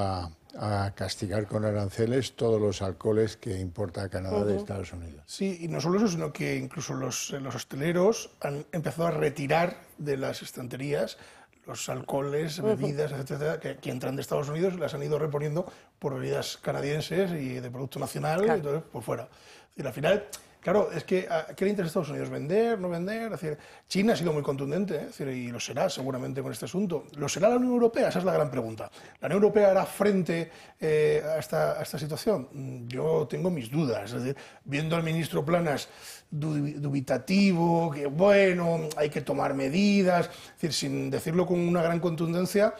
a castigar con aranceles todos los alcoholes que importa Canadá de Estados Unidos. Sí, y no solo eso, sino que incluso los hosteleros han empezado a retirar de las estanterías los alcoholes, bebidas, etcétera, que entran de Estados Unidos, las han ido reponiendo por bebidas canadienses y de producto nacional, claro. Y entonces por fuera. Es decir, al final, claro, es que ¿a qué le interesa a Estados Unidos? ¿Vender, no vender? Es decir, China ha sido muy contundente, es decir, y lo será seguramente con este asunto. ¿Lo será la Unión Europea? Esa es la gran pregunta. ¿La Unión Europea hará frente a esta situación? Yo tengo mis dudas. Es decir, viendo al ministro Planas dubitativo, que bueno, hay que tomar medidas, es decir, sin decirlo con una gran contundencia,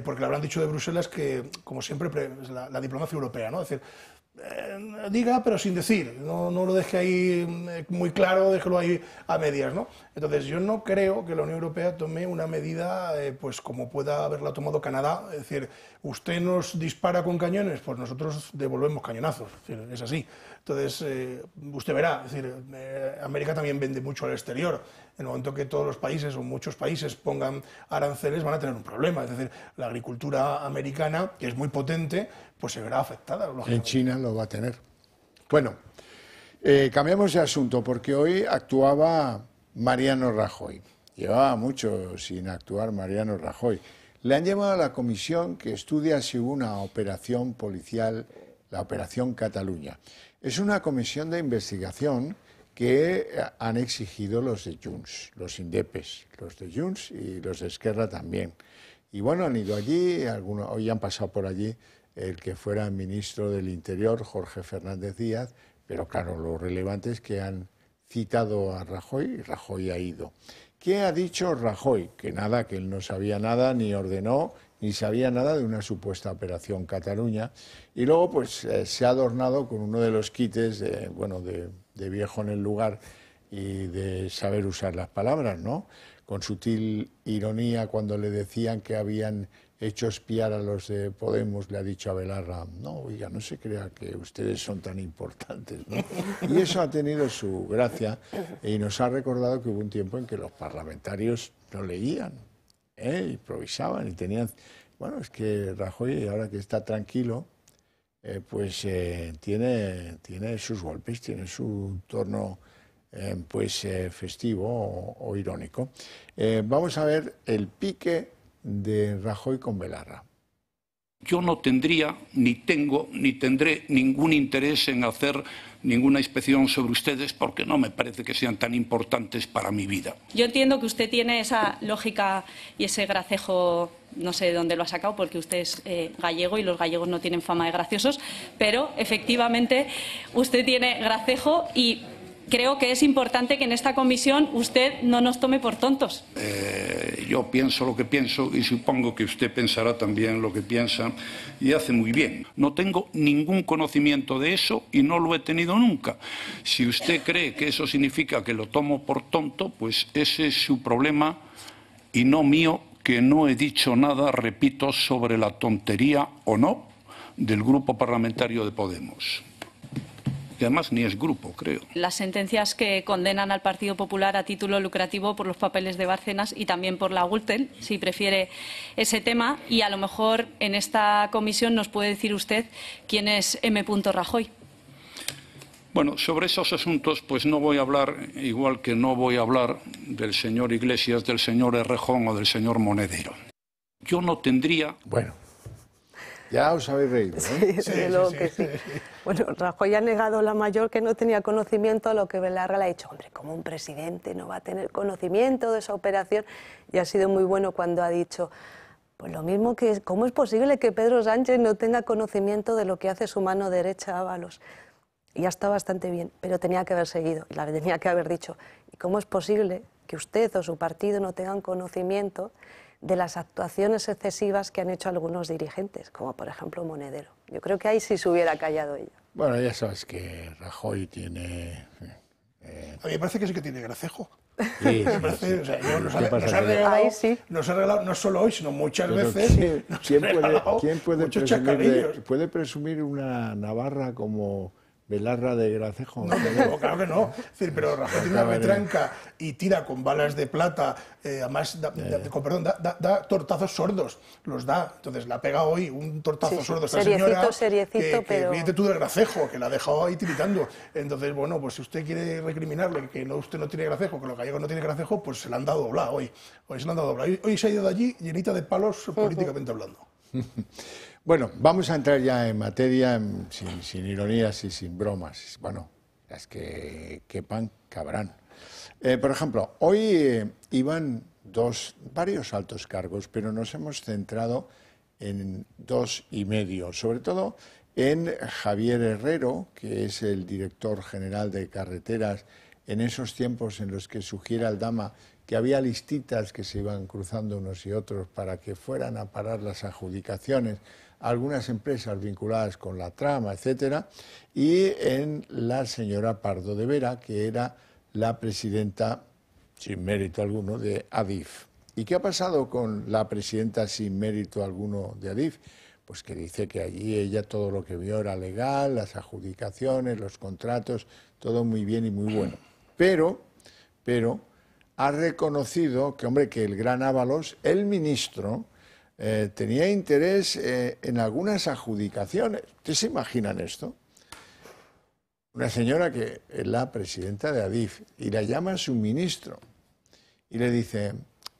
porque le habrán dicho de Bruselas que, como siempre, la diplomacia europea, ¿no? Es decir, diga pero sin decir, no lo deje ahí muy claro, déjelo ahí a medias, ¿no? Entonces yo no creo que la Unión Europea tome una medida pues como pueda haberla tomado Canadá, es decir, usted nos dispara con cañones, pues nosotros devolvemos cañonazos, es así. Entonces usted verá, es decir, América también vende mucho al exterior. En el momento que todos los países o muchos países pongan aranceles van a tener un problema, es decir, la agricultura americana, que es muy potente, pues se verá afectada. En China lo va a tener. Bueno, cambiamos de asunto porque hoy actuaba Mariano Rajoy. Llevaba mucho sin actuar Mariano Rajoy. Le han llevado a la comisión que estudia si hubo una operación policial, la Operación Cataluña. Es una comisión de investigación que han exigido los de Junts, los indepes, los de Junts y los de Esquerra también. Y bueno, han ido allí, hoy han pasado por allí el que fuera ministro del Interior, Jorge Fernández Díaz, pero claro, lo relevante es que han citado a Rajoy y Rajoy ha ido. ¿Qué ha dicho Rajoy? Que nada, que él no sabía nada, ni ordenó, ni sabía nada de una supuesta Operación Cataluña. Y luego pues se ha adornado con uno de los quites de viejo en el lugar y de saber usar las palabras, ¿no? Con sutil ironía, cuando le decían que habían hecho espiar a los de Podemos, le ha dicho a Belarra, no, oiga, no se crea que ustedes son tan importantes, ¿no? Y eso ha tenido su gracia y nos ha recordado que hubo un tiempo en que los parlamentarios no leían, improvisaban y tenían... Bueno, es que Rajoy, ahora que está tranquilo, tiene sus golpes, tiene su tono festivo o irónico. Vamos a ver el pique de Rajoy con Belarra. Yo no tendría, ni tengo, ni tendré ningún interés en hacer ninguna inspección sobre ustedes porque no me parece que sean tan importantes para mi vida. Yo entiendo que usted tiene esa lógica y ese gracejo, no sé de dónde lo ha sacado porque usted es gallego y los gallegos no tienen fama de graciosos, pero efectivamente usted tiene gracejo y Creo que es importante que en esta comisión usted no nos tome por tontos. Yo pienso lo que pienso y supongo que usted pensará también lo que piensa y hace muy bien. No tengo ningún conocimiento de eso y no lo he tenido nunca. Si usted cree que eso significa que lo tomo por tonto, pues ese es su problema y no mío, que no he dicho nada, repito, sobre la tontería o no del Grupo Parlamentario de Podemos. Y además ni es grupo, creo. Las sentencias que condenan al Partido Popular a título lucrativo por los papeles de Bárcenas y también por la Gürtel, si prefiere ese tema, y a lo mejor en esta comisión nos puede decir usted quién es M. Rajoy. Bueno, sobre esos asuntos pues no voy a hablar, igual que no voy a hablar del señor Iglesias, del señor Errejón o del señor Monedero. Yo no tendría... Bueno. Ya os habéis reído, ¿eh? Sí, desde luego que sí. Bueno, Rajoy ha negado la mayor que no tenía conocimiento, a lo que Belarra le ha dicho, hombre, como un presidente no va a tener conocimiento de esa operación, y ha sido muy bueno cuando ha dicho, pues lo mismo que, ¿cómo es posible que Pedro Sánchez no tenga conocimiento de lo que hace su mano derecha Ábalos? Y ya está bastante bien, pero tenía que haber seguido, la tenía que haber dicho, ¿y cómo es posible que usted o su partido no tengan conocimiento de las actuaciones excesivas que han hecho algunos dirigentes, como por ejemplo Monedero? Yo creo que ahí sí se hubiera callado ella. Bueno, ya sabes que Rajoy tiene... A mí me parece que sí que tiene gracejo. Sí, me parece, sí. O sea, nos ha regalado no solo hoy, sino muchas veces. ¿Quién puede presumir una Navarra como Belarra de gracejo? No, claro que no. Es decir, pero Rajoy tiene una retranca y tira con balas de plata, además da tortazos sordos, los da. Entonces le ha pegado hoy un tortazo sordo a esta señora. Seriecito, pero... Fíjate tú del gracejo, que la ha dejado ahí tiritando. Entonces, bueno, pues si usted quiere recriminarle que usted no tiene gracejo, que los gallegos no tienen gracejo, pues se la han dado doblada hoy. Hoy se la han dado doblada. Hoy se ha ido de allí llenita de palos políticamente hablando. Bueno, vamos a entrar ya en materia, sin ironías y sin bromas. Bueno, las que quepan, cabrán. Por ejemplo, hoy iban varios altos cargos, pero nos hemos centrado en 2,5, sobre todo en Javier Herrero, que es el director general de carreteras, en esos tiempos en los que sugiere Aldama que había listitas que se iban cruzando unos y otros para que fueran a parar las adjudicaciones a algunas empresas vinculadas con la trama, etcétera, y en la señora Pardo de Vera, que era la presidenta, sin mérito alguno, de Adif. ¿Y qué ha pasado con la presidenta sin mérito alguno de Adif? Pues que dice que allí ella todo lo que vio era legal, las adjudicaciones, los contratos, todo muy bien y muy bueno. Pero ha reconocido que, hombre, que el gran Ábalos, el ministro, tenía interés en algunas adjudicaciones. ¿Ustedes se imaginan esto? Una señora que es la presidenta de Adif y la llama a su ministro y le dice,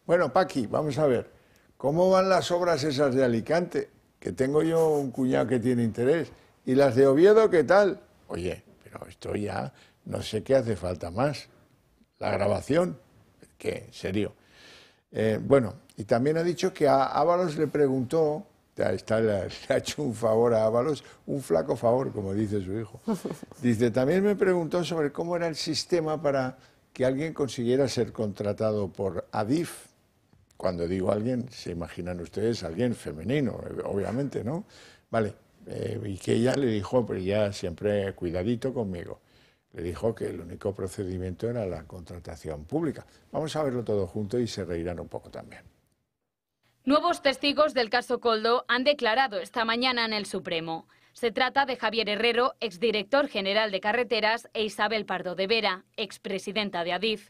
bueno, Paqui, vamos a ver, ¿cómo van las obras esas de Alicante? Que tengo yo un cuñado que tiene interés. ¿Y las de Oviedo qué tal? Oye, pero esto ya no sé qué hace falta más. La grabación, ¿qué? ¿En serio? Bueno, y también ha dicho que a Ábalos le preguntó, le ha hecho un favor a Ábalos, un flaco favor, como dice su hijo. Dice, también me preguntó sobre cómo era el sistema para que alguien consiguiera ser contratado por Adif. Cuando digo alguien, se imaginan ustedes alguien femenino, obviamente, ¿no? Vale, y que ella le dijo, pero ya siempre cuidadito conmigo. Le dijo que el único procedimiento era la contratación pública. Vamos a verlo todo junto y se reirán un poco también. Nuevos testigos del caso Koldo han declarado esta mañana en el Supremo. Se trata de Javier Herrero, exdirector general de Carreteras, e Isabel Pardo de Vera, expresidenta de Adif.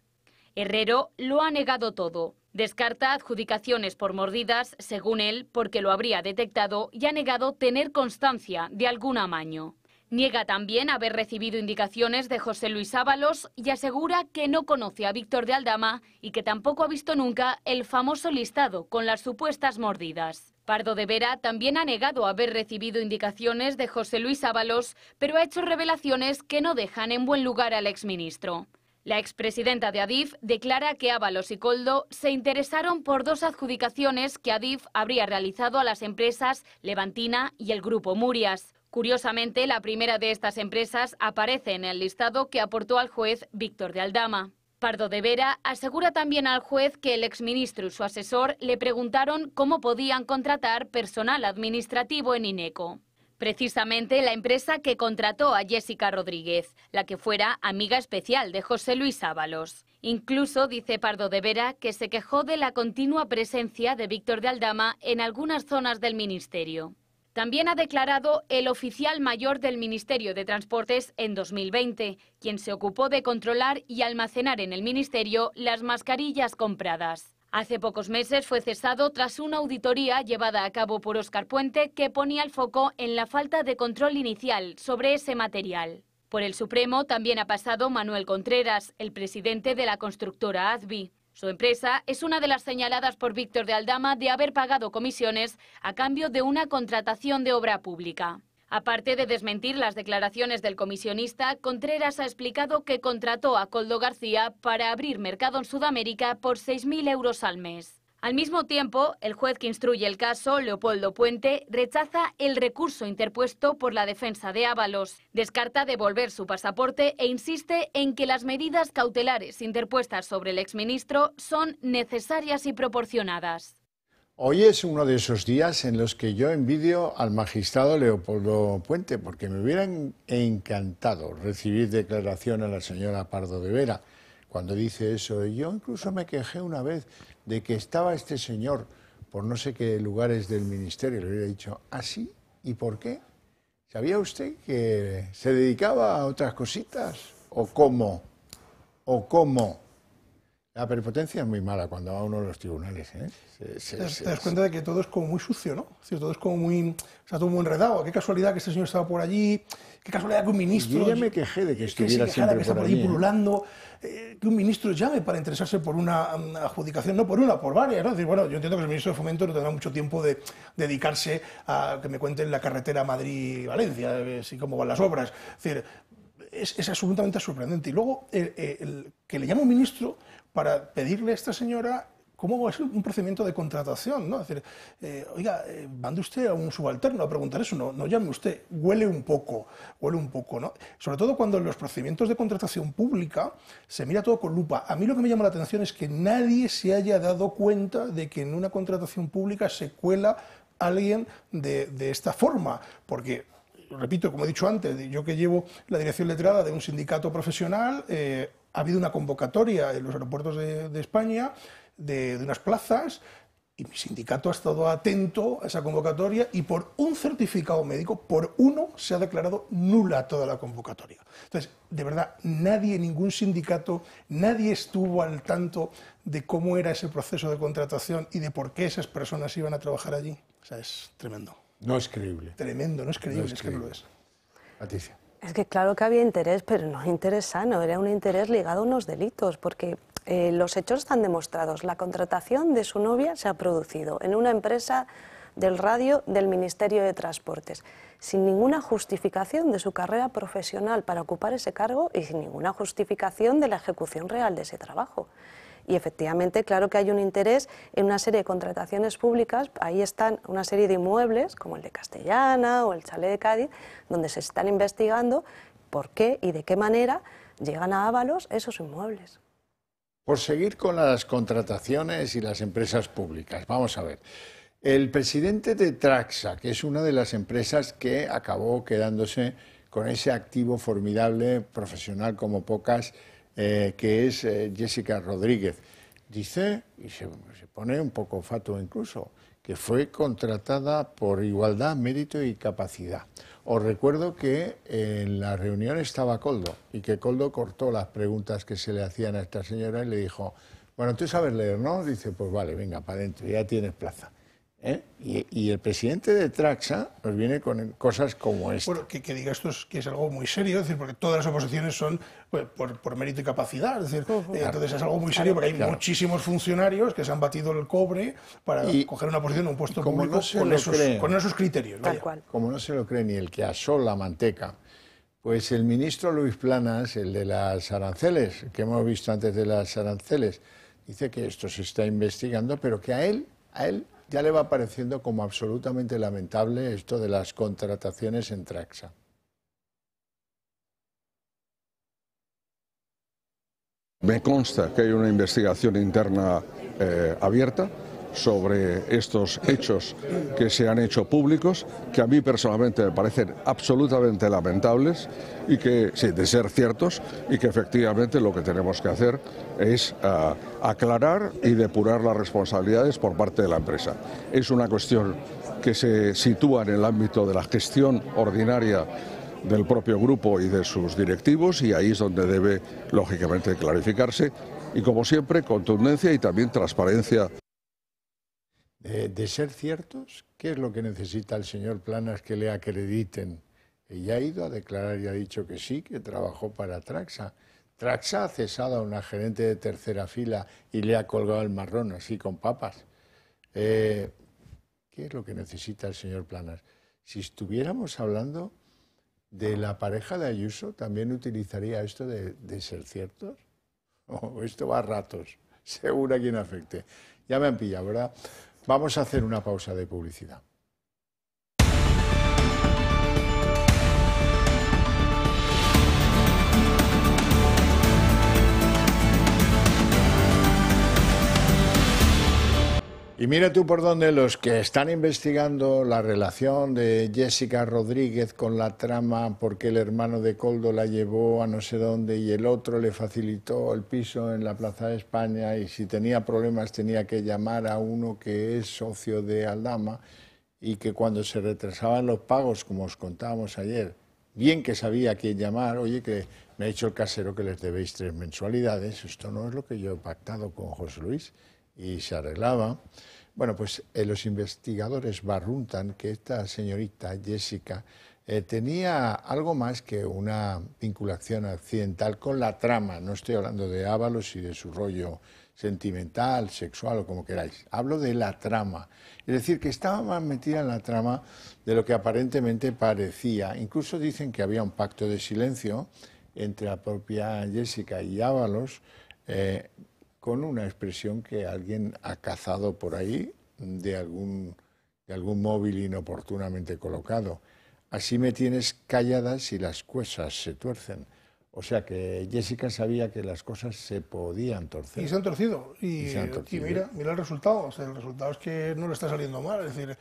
Herrero lo ha negado todo. Descarta adjudicaciones por mordidas, según él, porque lo habría detectado, y ha negado tener constancia de algún amaño. Niega también haber recibido indicaciones de José Luis Ábalos y asegura que no conoce a Víctor de Aldama y que tampoco ha visto nunca el famoso listado con las supuestas mordidas. Pardo de Vera también ha negado haber recibido indicaciones de José Luis Ábalos, pero ha hecho revelaciones que no dejan en buen lugar al exministro. La expresidenta de Adif declara que Ábalos y Koldo se interesaron por 2 adjudicaciones que Adif habría realizado a las empresas Levantina y el Grupo Murias, Curiosamente, la primera de estas empresas aparece en el listado que aportó al juez Víctor de Aldama. Pardo de Vera asegura también al juez que el exministro y su asesor le preguntaron cómo podían contratar personal administrativo en Ineco. Precisamente la empresa que contrató a Jessica Rodríguez, la que fuera amiga especial de José Luis Ábalos. Incluso dice Pardo de Vera que se quejó de la continua presencia de Víctor de Aldama en algunas zonas del ministerio. También ha declarado el oficial mayor del Ministerio de Transportes en 2020, quien se ocupó de controlar y almacenar en el ministerio las mascarillas compradas. Hace pocos meses fue cesado tras una auditoría llevada a cabo por Óscar Puente que ponía el foco en la falta de control inicial sobre ese material. Por el Supremo también ha pasado Manuel Contreras, el presidente de la constructora Azbi. Su empresa es una de las señaladas por Víctor de Aldama de haber pagado comisiones a cambio de una contratación de obra pública. Aparte de desmentir las declaraciones del comisionista, Contreras ha explicado que contrató a Koldo García para abrir mercado en Sudamérica por 6.000 euros al mes. Al mismo tiempo, el juez que instruye el caso, Leopoldo Puente, rechaza el recurso interpuesto por la defensa de Ábalos, descarta devolver su pasaporte e insiste en que las medidas cautelares interpuestas sobre el exministro son necesarias y proporcionadas. Hoy es uno de esos días en los que yo envidio al magistrado Leopoldo Puente, porque me hubiera encantado recibir declaración a la señora Pardo de Vera cuando dice eso. Yo incluso me quejé una vez de que estaba este señor por no sé qué lugares del ministerio. Le hubiera dicho, ¿ah, sí? ¿Y por qué? ¿Sabía usted que se dedicaba a otras cositas? ¿O cómo? ¿O cómo? La prepotencia es muy mala cuando va uno a los tribunales, ¿eh? Te das cuenta de que todo es como muy sucio, ¿no? Es decir, todo es como muy, está todo muy enredado. Qué casualidad que este señor estaba por allí, qué casualidad que un ministro... Yo ya me quejé de que estuviera siempre por allí pululando, que un ministro llame para interesarse por una adjudicación, no por una, por varias, ¿no? Es decir, bueno, yo entiendo que el ministro de Fomento no tendrá mucho tiempo de dedicarse a que me cuenten la carretera Madrid-Valencia, así como van las obras. Es decir, es absolutamente sorprendente. Y luego, que le llame un ministro para pedirle a esta señora cómo va a ser un procedimiento de contratación, ¿no? Es decir, oiga, mande usted a un subalterno a preguntar eso, no llame usted, huele un poco, ¿no? Sobre todo cuando en los procedimientos de contratación pública se mira todo con lupa. A mí lo que me llama la atención es que nadie se haya dado cuenta de que en una contratación pública se cuela alguien de esta forma, porque... Repito, como he dicho antes, yo que llevo la dirección letrada de un sindicato profesional, ha habido una convocatoria en los aeropuertos de España de unas plazas y mi sindicato ha estado atento a esa convocatoria y por un certificado médico, por uno, se ha declarado nula toda la convocatoria. Entonces, de verdad, nadie, ningún sindicato, nadie estuvo al tanto de cómo era ese proceso de contratación y de por qué esas personas iban a trabajar allí. O sea, es tremendo. No es creíble. Tremendo, no es creíble, es que no lo es. Patricia. Es que claro que había interés, pero no interés sano, era un interés ligado a unos delitos, porque los hechos están demostrados. La contratación de su novia se ha producido en una empresa del radio del Ministerio de Transportes, sin ninguna justificación de su carrera profesional para ocupar ese cargo y sin ninguna justificación de la ejecución real de ese trabajo. Y efectivamente, claro que hay un interés en una serie de contrataciones públicas, ahí están una serie de inmuebles, como el de Castellana o el Chalet de Cádiz, donde se están investigando por qué y de qué manera llegan a Ábalos esos inmuebles. Por seguir con las contrataciones y las empresas públicas, vamos a ver. El presidente de Traxa, que es una de las empresas que acabó quedándose con ese activo formidable, profesional como pocas, que es Jessica Rodríguez, dice, y se pone un poco fatuo incluso, que fue contratada por igualdad, mérito y capacidad. Os recuerdo que en la reunión estaba Koldo y que Koldo cortó las preguntas que se le hacían a esta señora y le dijo, bueno, tú sabes leer, ¿no? Dice, pues vale, venga, para adentro, ya tienes plaza. Y el presidente de Traxa nos viene con cosas como esta. Bueno, que diga esto que es algo muy serio, es decir, porque todas las oposiciones son pues, por mérito y capacidad, es decir, entonces es algo muy serio porque hay muchísimos funcionarios que se han batido el cobre para coger una posición en un puesto público con esos criterios. Tal cual. Como no se lo cree ni el que asó la manteca, pues el ministro Luis Planas, el de las aranceles, que hemos visto antes de las aranceles, dice que esto se está investigando, pero que a él ya le va pareciendo como absolutamente lamentable esto de las contrataciones en Traxa. Me consta que hay una investigación interna abierta sobre estos hechos que se han hecho públicos, que a mí personalmente me parecen absolutamente lamentables y que, sí, de ser ciertos, y que efectivamente lo que tenemos que hacer es aclarar y depurar las responsabilidades por parte de la empresa. Es una cuestión que se sitúa en el ámbito de la gestión ordinaria del propio grupo y de sus directivos, y ahí es donde debe, lógicamente, clarificarse, y como siempre, contundencia y también transparencia. De ser ciertos, ¿qué es lo que necesita el señor Planas que le acrediten? Ella ha ido a declarar y ha dicho que sí, que trabajó para Traxa. Traxa ha cesado a una gerente de tercera fila y le ha colgado el marrón así con papas. ¿Qué es lo que necesita el señor Planas? Si estuviéramos hablando de la pareja de Ayuso, ¿también utilizaría esto de ser ciertos? Oh, esto va a ratos, seguro a quien afecte. Ya me han pillado, ¿verdad? Vamos a hacer una pausa de publicidad. Y mira tú por dónde los que están investigando la relación de Jessica Rodríguez con la trama porque el hermano de Koldo la llevó a no sé dónde y el otro le facilitó el piso en la Plaza de España, y si tenía problemas tenía que llamar a uno que es socio de Aldama, y que cuando se retrasaban los pagos, como os contábamos ayer, bien que sabía a quién llamar, oye, que me ha dicho el casero que les debéis 3 mensualidades, esto no es lo que yo he pactado con José Luis. Y se arreglaba. Bueno, pues los investigadores barruntan que esta señorita Jessica tenía algo más que una vinculación accidental con la trama. No estoy hablando de Ábalos y de su rollo sentimental, sexual o como queráis. Hablo de la trama. Es decir, que estaba más metida en la trama de lo que aparentemente parecía. Incluso dicen que había un pacto de silencio entre la propia Jessica y Ábalos, con una expresión que alguien ha cazado por ahí de algún móvil inoportunamente colocado. Así me tienes callada si las cosas se tuercen. O sea que Jessica sabía que las cosas se podían torcer. Y se han torcido. Y mira el resultado. O sea, el resultado es que no le está saliendo mal. Es decir,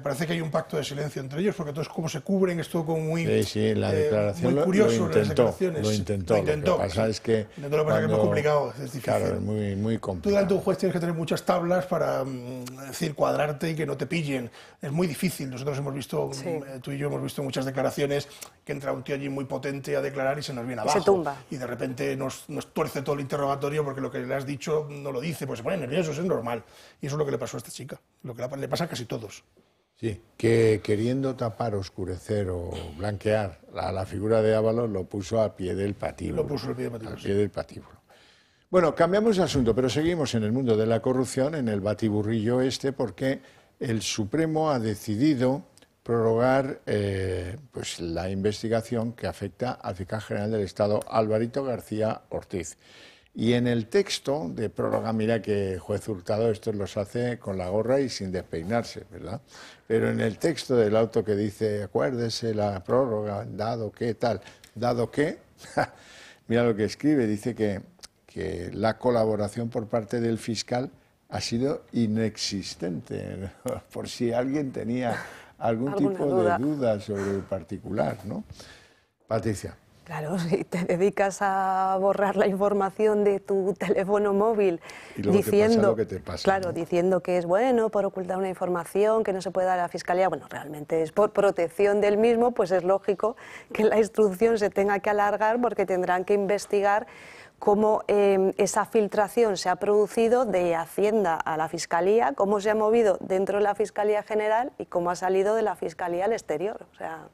parece que hay un pacto de silencio entre ellos, porque todos como se cubren, es todo como muy, sí, la declaración muy curioso. Lo intentó. Lo que pasa es que es muy complicado, es difícil. Claro, es muy complicado. Tú delante de un juez tienes que tener muchas tablas para decir, cuadrarte y que no te pillen. Es muy difícil. Nosotros hemos visto, tú y yo hemos visto muchas declaraciones que entra un tío allí muy potente a declarar y se nos viene abajo. Se tumba. Y de repente nos tuerce todo el interrogatorio porque lo que le has dicho no lo dice, pues se pone nervioso, es normal. Y eso es lo que le pasó a esta chica, lo que le pasa a casi todos. Sí, que queriendo tapar, oscurecer o blanquear la figura de Ábalos, lo puso a pie del patíbulo. Lo puso al pie del patíbulo. Al pie del patíbulo. Bueno, cambiamos de asunto, pero seguimos en el mundo de la corrupción, en el batiburrillo porque el Supremo ha decidido prorrogar pues la investigación que afecta al fiscal general del Estado, Alvarito García Ortiz. Y en el texto de prórroga, mira que juez Hurtado estos los hace con la gorra y sin despeinarse, ¿verdad? Pero en el texto del auto que dice, acuérdese la prórroga, dado que tal, dado que, mira lo que escribe, dice que la colaboración por parte del fiscal ha sido inexistente, por si alguien tenía algún tipo de duda sobre el particular, ¿no? Patricia. Claro, si te dedicas a borrar la información de tu teléfono móvil diciendo que es bueno por ocultar una información que no se puede dar a la Fiscalía, bueno, realmente es por protección del mismo, pues es lógico que la instrucción se tenga que alargar porque tendrán que investigar cómo esa filtración se ha producido de Hacienda a la Fiscalía, cómo se ha movido dentro de la Fiscalía General y cómo ha salido de la Fiscalía al exterior. O sea,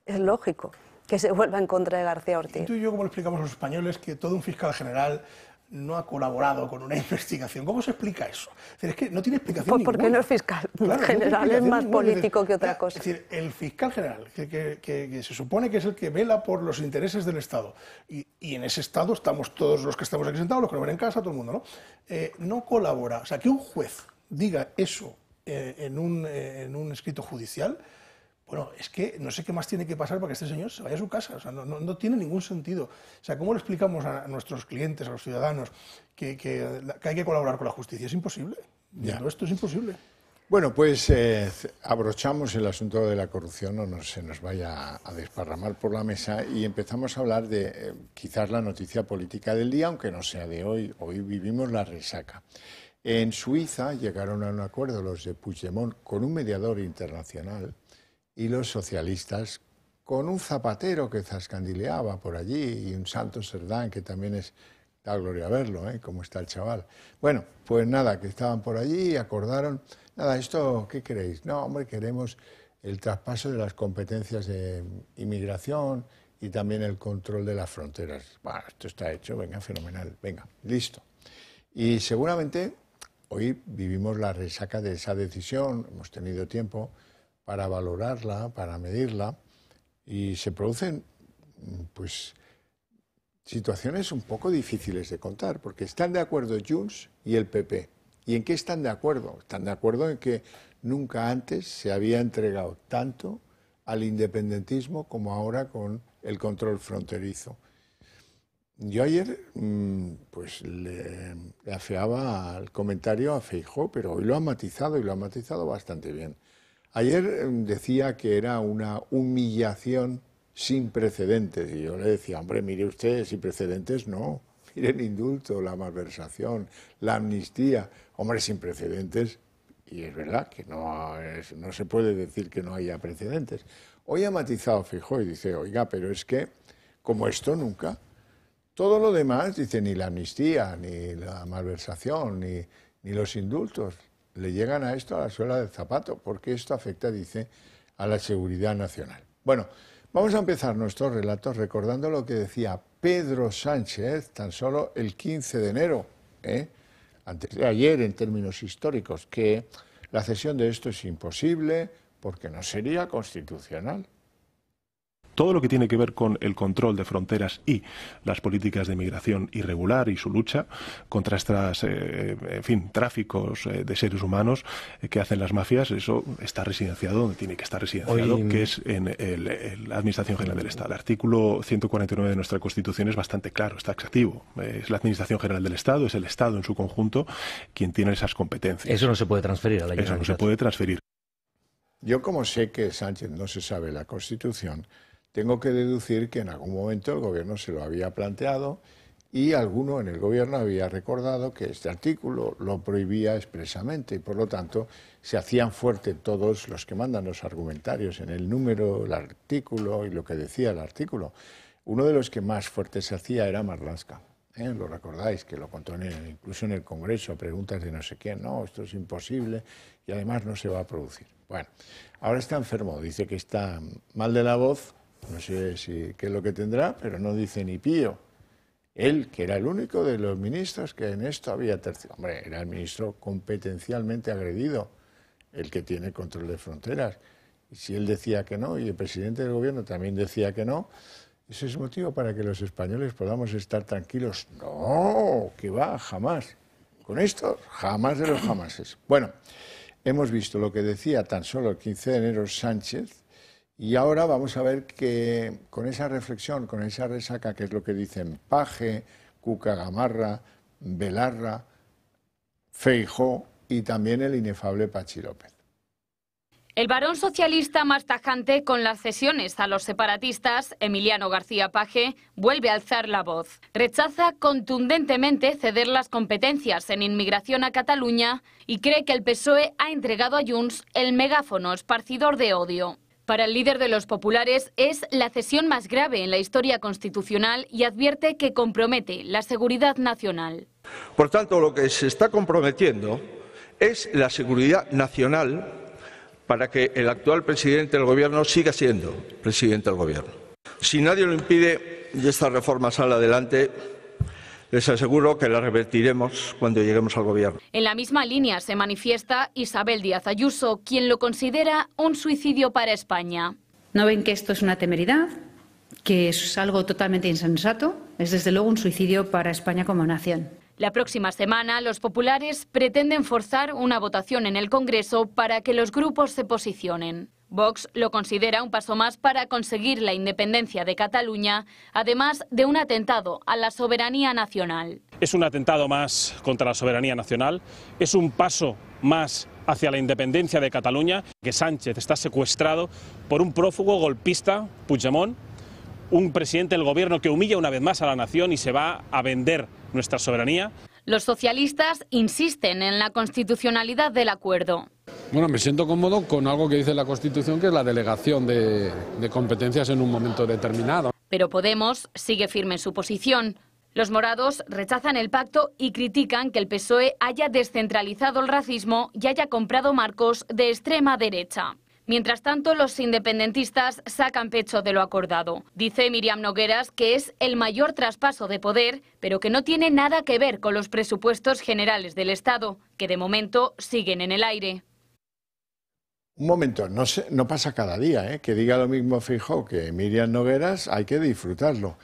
es lógico que se vuelva en contra de García Ortiz. ¿Y tú y yo cómo le explicamos a los españoles que todo un fiscal general no ha colaborado con una investigación? ¿Cómo se explica eso? Es que no tiene explicación ninguna. Porque no es fiscal general, es más político que otra cosa. Es decir, el fiscal general, que se supone que es el que vela por los intereses del Estado, y en ese Estado estamos todos los que estamos aquí sentados, los que no ven en casa, todo el mundo, ¿no? No colabora. O sea, que un juez diga eso en un escrito judicial, bueno, es que no sé qué más tiene que pasar para que este señor se vaya a su casa. O sea, no tiene ningún sentido. O sea, ¿cómo le explicamos a nuestros clientes, a los ciudadanos, que hay que colaborar con la justicia? Es imposible. Viendo esto es imposible. Bueno, pues abrochamos el asunto de la corrupción, no se nos vaya a desparramar por la mesa, y empezamos a hablar de quizás la noticia política del día, aunque no sea de hoy. Hoy vivimos la resaca. En Suiza llegaron a un acuerdo los de Puigdemont con un mediador internacional y los socialistas con un Zapatero que zascandileaba por allí y un Santos Cerdán que también es... Da gloria verlo, cómo está el chaval. Bueno, pues nada, que estaban por allí y acordaron... Nada, esto, ¿qué queréis? No, hombre, queremos el traspaso de las competencias de inmigración y también el control de las fronteras. Bueno, esto está hecho, venga, fenomenal, venga, listo. Y seguramente hoy vivimos la resaca de esa decisión, hemos tenido tiempo para valorarla, para medirla, y se producen, pues, situaciones un poco difíciles de contar, porque están de acuerdo Junts y el PP. ¿Y en qué están de acuerdo? Están de acuerdo en que nunca antes se había entregado tanto al independentismo como ahora con el control fronterizo. Yo ayer pues le afeaba el comentario a Feijóo, pero hoy lo ha matizado y lo ha matizado bastante bien. Ayer decía que era una humillación sin precedentes, y yo le decía, hombre, mire usted, sin precedentes no. Mire el indulto, la malversación, la amnistía. Hombre, sin precedentes, y es verdad que no se puede decir que no haya precedentes. Hoy ha matizado Feijóo y dice, oiga, pero es que, como esto nunca, todo lo demás, dice, ni la amnistía, ni la malversación, ni los indultos, le llegan a esto a la suela del zapato, porque esto afecta, dice, a la seguridad nacional. Bueno, vamos a empezar nuestros relatos recordando lo que decía Pedro Sánchez tan solo el 15 de enero, antes de ayer en términos históricos, que la cesión de esto es imposible porque no sería constitucional. Todo lo que tiene que ver con el control de fronteras y las políticas de migración irregular y su lucha contra estos, tráficos de seres humanos que hacen las mafias, eso está residenciado donde tiene que estar residenciado, que es en la Administración General del Estado. El artículo 149 de nuestra Constitución es bastante claro, está taxativo. Es la Administración General del Estado, es el Estado en su conjunto quien tiene esas competencias. Eso no se puede transferir a la Generalitat. Eso no se puede transferir. Yo, como sé que Sánchez no se sabe la Constitución, tengo que deducir que en algún momento el Gobierno se lo había planteado y alguno en el Gobierno había recordado que este artículo lo prohibía expresamente y, por lo tanto, se hacían fuerte todos los que mandan los argumentarios en el número, el artículo y lo que decía el artículo. Uno de los que más fuerte se hacía era Marlaska. Lo recordáis, que lo contó incluso en el Congreso, preguntas de no sé quién, no, esto es imposible y además no se va a producir. Bueno, ahora está enfermo, dice que está mal de la voz. No sé qué es lo que tendrá, pero no dice ni pío. Él, que era el único de los ministros que en esto había tercio. Hombre, era el ministro competencialmente agredido, el que tiene control de fronteras. Y si él decía que no, y el presidente del Gobierno también decía que no, ¿eso es motivo para que los españoles podamos estar tranquilos? No, que va, jamás. Con esto, jamás de los jamases. Bueno, hemos visto lo que decía tan solo el 15 de enero Sánchez. Y ahora vamos a ver que con esa reflexión, con esa resaca, que es lo que dicen Paje, Cuca Gamarra, Belarra, Feijóo y también el inefable Pachi López. El varón socialista más tajante con las cesiones a los separatistas, Emiliano García Paje, vuelve a alzar la voz. Rechaza contundentemente ceder las competencias en inmigración a Cataluña y cree que el PSOE ha entregado a Junts el megáfono esparcidor de odio. Para el líder de los populares es la cesión más grave en la historia constitucional y advierte que compromete la seguridad nacional. Por tanto, lo que se está comprometiendo es la seguridad nacional para que el actual presidente del Gobierno siga siendo presidente del Gobierno. Si nadie lo impide y esta reforma sale adelante, les aseguro que la revertiremos cuando lleguemos al Gobierno. En la misma línea se manifiesta Isabel Díaz Ayuso, quien lo considera un suicidio para España. ¿No ven que esto es una temeridad? ¿Que es algo totalmente insensato? Es desde luego un suicidio para España como nación. La próxima semana, los populares pretenden forzar una votación en el Congreso para que los grupos se posicionen. Vox lo considera un paso más para conseguir la independencia de Cataluña, además de un atentado a la soberanía nacional. Es un atentado más contra la soberanía nacional, es un paso más hacia la independencia de Cataluña, que Sánchez está secuestrado por un prófugo golpista, Puigdemont, un presidente del gobierno que humilla una vez más a la nación y se va a vender nuestra soberanía. Los socialistas insisten en la constitucionalidad del acuerdo. Bueno, me siento cómodo con algo que dice la Constitución, que es la delegación de competencias en un momento determinado. Pero Podemos sigue firme en su posición. Los morados rechazan el pacto y critican que el PSOE haya descentralizado el racismo y haya comprado marcos de extrema derecha. Mientras tanto, los independentistas sacan pecho de lo acordado. Dice Míriam Nogueras que es el mayor traspaso de poder, pero que no tiene nada que ver con los presupuestos generales del Estado, que de momento siguen en el aire. Un momento, no pasa cada día, que diga lo mismo Feijóo que Míriam Nogueras, hay que disfrutarlo.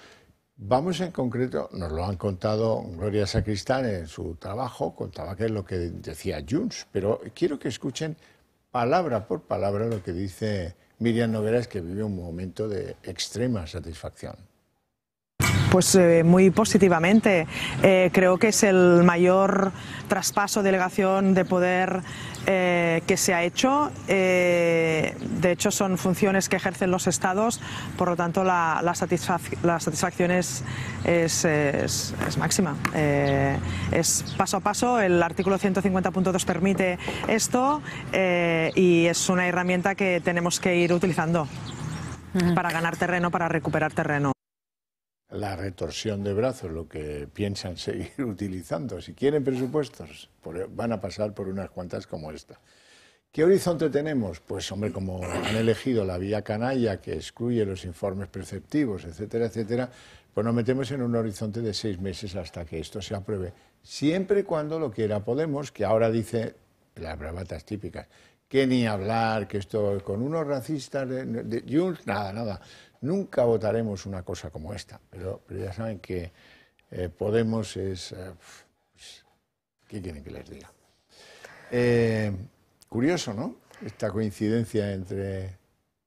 Vamos en concreto, nos lo han contado Gloria Sacristán en su trabajo, contaba que es lo que decía Junts, pero quiero que escuchen palabra por palabra lo que dice Míriam Nogueras, que vive un momento de extrema satisfacción. Pues muy positivamente. Creo que es el mayor traspaso, delegación de poder que se ha hecho. De hecho, son funciones que ejercen los estados, por lo tanto la satisfacción es máxima. Es paso a paso, el artículo 150.2 permite esto y es una herramienta que tenemos que ir utilizando para ganar terreno, para recuperar terreno. La retorsión de brazos, lo que piensan seguir utilizando. Si quieren presupuestos, van a pasar por unas cuantas como esta. ¿Qué horizonte tenemos? Pues, hombre, como han elegido la vía canalla, que excluye los informes preceptivos, etcétera, etcétera, pues nos metemos en un horizonte de 6 meses hasta que esto se apruebe. Siempre y cuando lo quiera Podemos, que ahora dice las bravatas típicas, que ni hablar, que esto con unos racistas de Junts, nada. Nunca votaremos una cosa como esta, pero ya saben que Podemos es... ¿qué quieren que les diga? Curioso, ¿no? Esta coincidencia entre...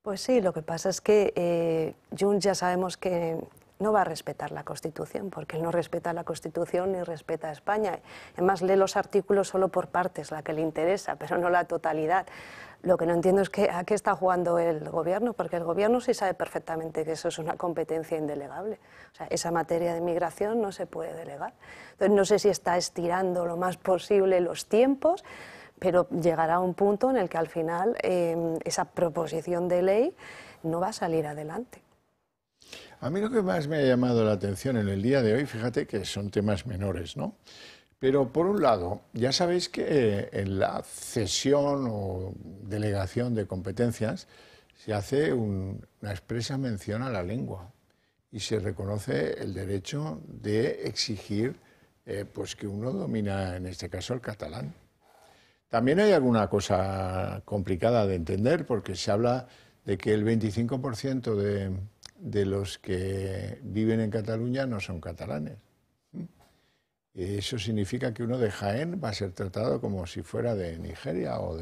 Pues sí, lo que pasa es que Junts ya sabemos que no va a respetar la Constitución, porque él no respeta la Constitución ni respeta a España. Además, lee los artículos solo por partes, la que le interesa, pero no la totalidad. Lo que no entiendo es a qué está jugando el Gobierno, porque el Gobierno sí sabe perfectamente que eso es una competencia indelegable. O sea, esa materia de migración no se puede delegar. Entonces, no sé si está estirando lo más posible los tiempos, pero llegará un punto en el que al final esa proposición de ley no va a salir adelante. A mí lo que más me ha llamado la atención en el día de hoy, fíjate que son temas menores, ¿no? Pero por un lado, ya sabéis que en la cesión o delegación de competencias se hace una expresa mención a la lengua y se reconoce el derecho de exigir pues que uno domina, en este caso, el catalán. También hay alguna cosa complicada de entender, porque se habla de que el 25% de los que viven en Cataluña no son catalanes. Eso significa que uno de Jaén va a ser tratado como si fuera de Nigeria o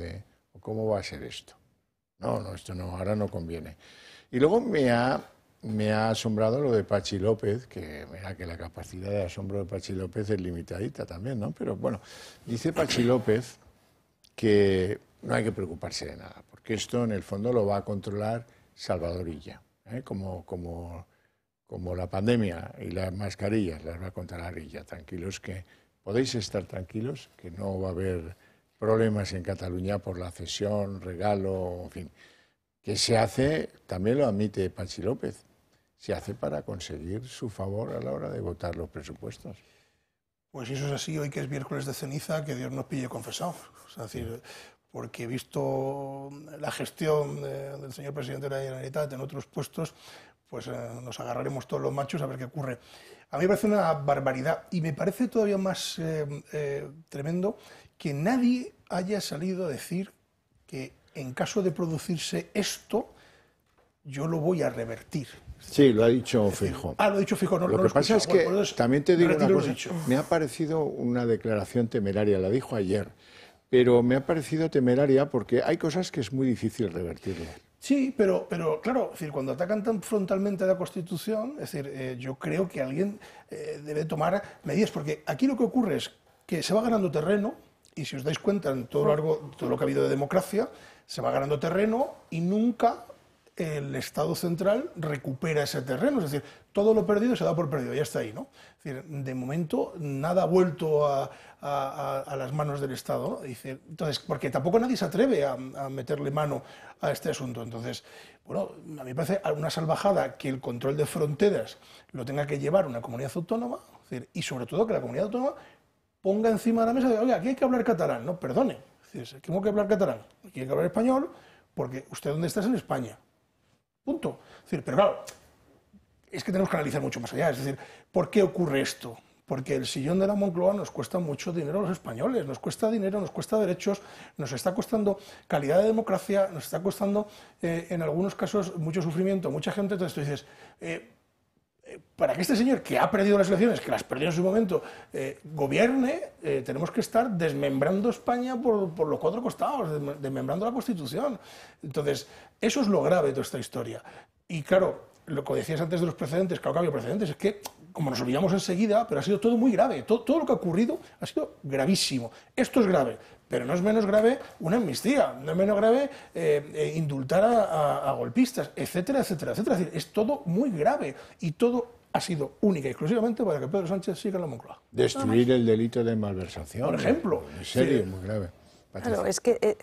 ¿cómo va a ser esto? No, esto no, ahora no conviene. Y luego me ha asombrado lo de Pachi López, que mira que la capacidad de asombro de Pachi López es limitadita también, ¿no? Pero bueno, dice Pachi López que no hay que preocuparse de nada, porque esto en el fondo lo va a controlar Salvador Illa, como la pandemia y las mascarillas las va a controlar Illa. Tranquilos, que podéis estar tranquilos, que no va a haber problemas en Cataluña por la cesión, regalo, en fin, que se hace, también lo admite Pachi López, se hace para conseguir su favor a la hora de votar los presupuestos. Pues si eso es así, hoy que es miércoles de ceniza, que Dios nos pille confesados. Es decir, porque he visto la gestión del señor presidente de la Generalitat en otros puestos, pues nos agarraremos todos los machos a ver qué ocurre. A mí me parece una barbaridad y me parece todavía más tremendo que nadie haya salido a decir que en caso de producirse esto, yo lo voy a revertir. Sí, lo ha dicho Feijóo. Lo ha dicho Feijóo, no lo que pasa es que, también te digo una cosa, me ha parecido una declaración temeraria, la dijo ayer, pero me ha parecido temeraria porque hay cosas que es muy difícil revertirlas. Sí, pero claro, es decir, cuando atacan tan frontalmente a la Constitución, es decir, yo creo que alguien debe tomar medidas, porque aquí lo que ocurre es que se va ganando terreno, y si os dais cuenta en todo lo que ha habido de democracia, se va ganando terreno y nunca el Estado central recupera ese terreno, es decir, todo lo perdido se da por perdido, ya está ahí, ¿no? Es decir, de momento nada ha vuelto a las manos del Estado, ¿no? Entonces, porque tampoco nadie se atreve a meterle mano a este asunto. Entonces, bueno, a mí me parece una salvajada que el control de fronteras lo tenga que llevar una comunidad autónoma, es decir, y sobre todo que la comunidad autónoma ponga encima de la mesa de, oye, aquí hay que hablar catalán, no, perdone, es decir, ¿cómo que hablar catalán? Aquí hay que hablar español, porque usted dónde está es en España. Punto. Es decir, pero claro, es que tenemos que analizar mucho más allá. Es decir, ¿por qué ocurre esto? Porque el sillón de la Moncloa nos cuesta mucho dinero a los españoles, nos cuesta dinero, nos cuesta derechos, nos está costando calidad de democracia, nos está costando, en algunos casos, mucho sufrimiento, mucha gente. Entonces tú dices, para que este señor, que ha perdido las elecciones, que las perdió en su momento, gobierne, tenemos que estar desmembrando España por los cuatro costados, desmembrando la Constitución. Entonces, eso es lo grave de toda esta historia. Y claro, lo que decías antes de los precedentes, claro que había precedentes, es que, como nos olvidamos enseguida, pero ha sido todo muy grave. Todo lo que ha ocurrido ha sido gravísimo. Esto es grave, pero no es menos grave una amnistía, no es menos grave indultar a golpistas, etcétera, etcétera, etcétera. Es decir, es todo muy grave y todo ha sido única y exclusivamente para que Pedro Sánchez siga en la Moncloa. Destruir el delito de malversación. Por ejemplo. En serio, muy grave. Patricia. Claro, es que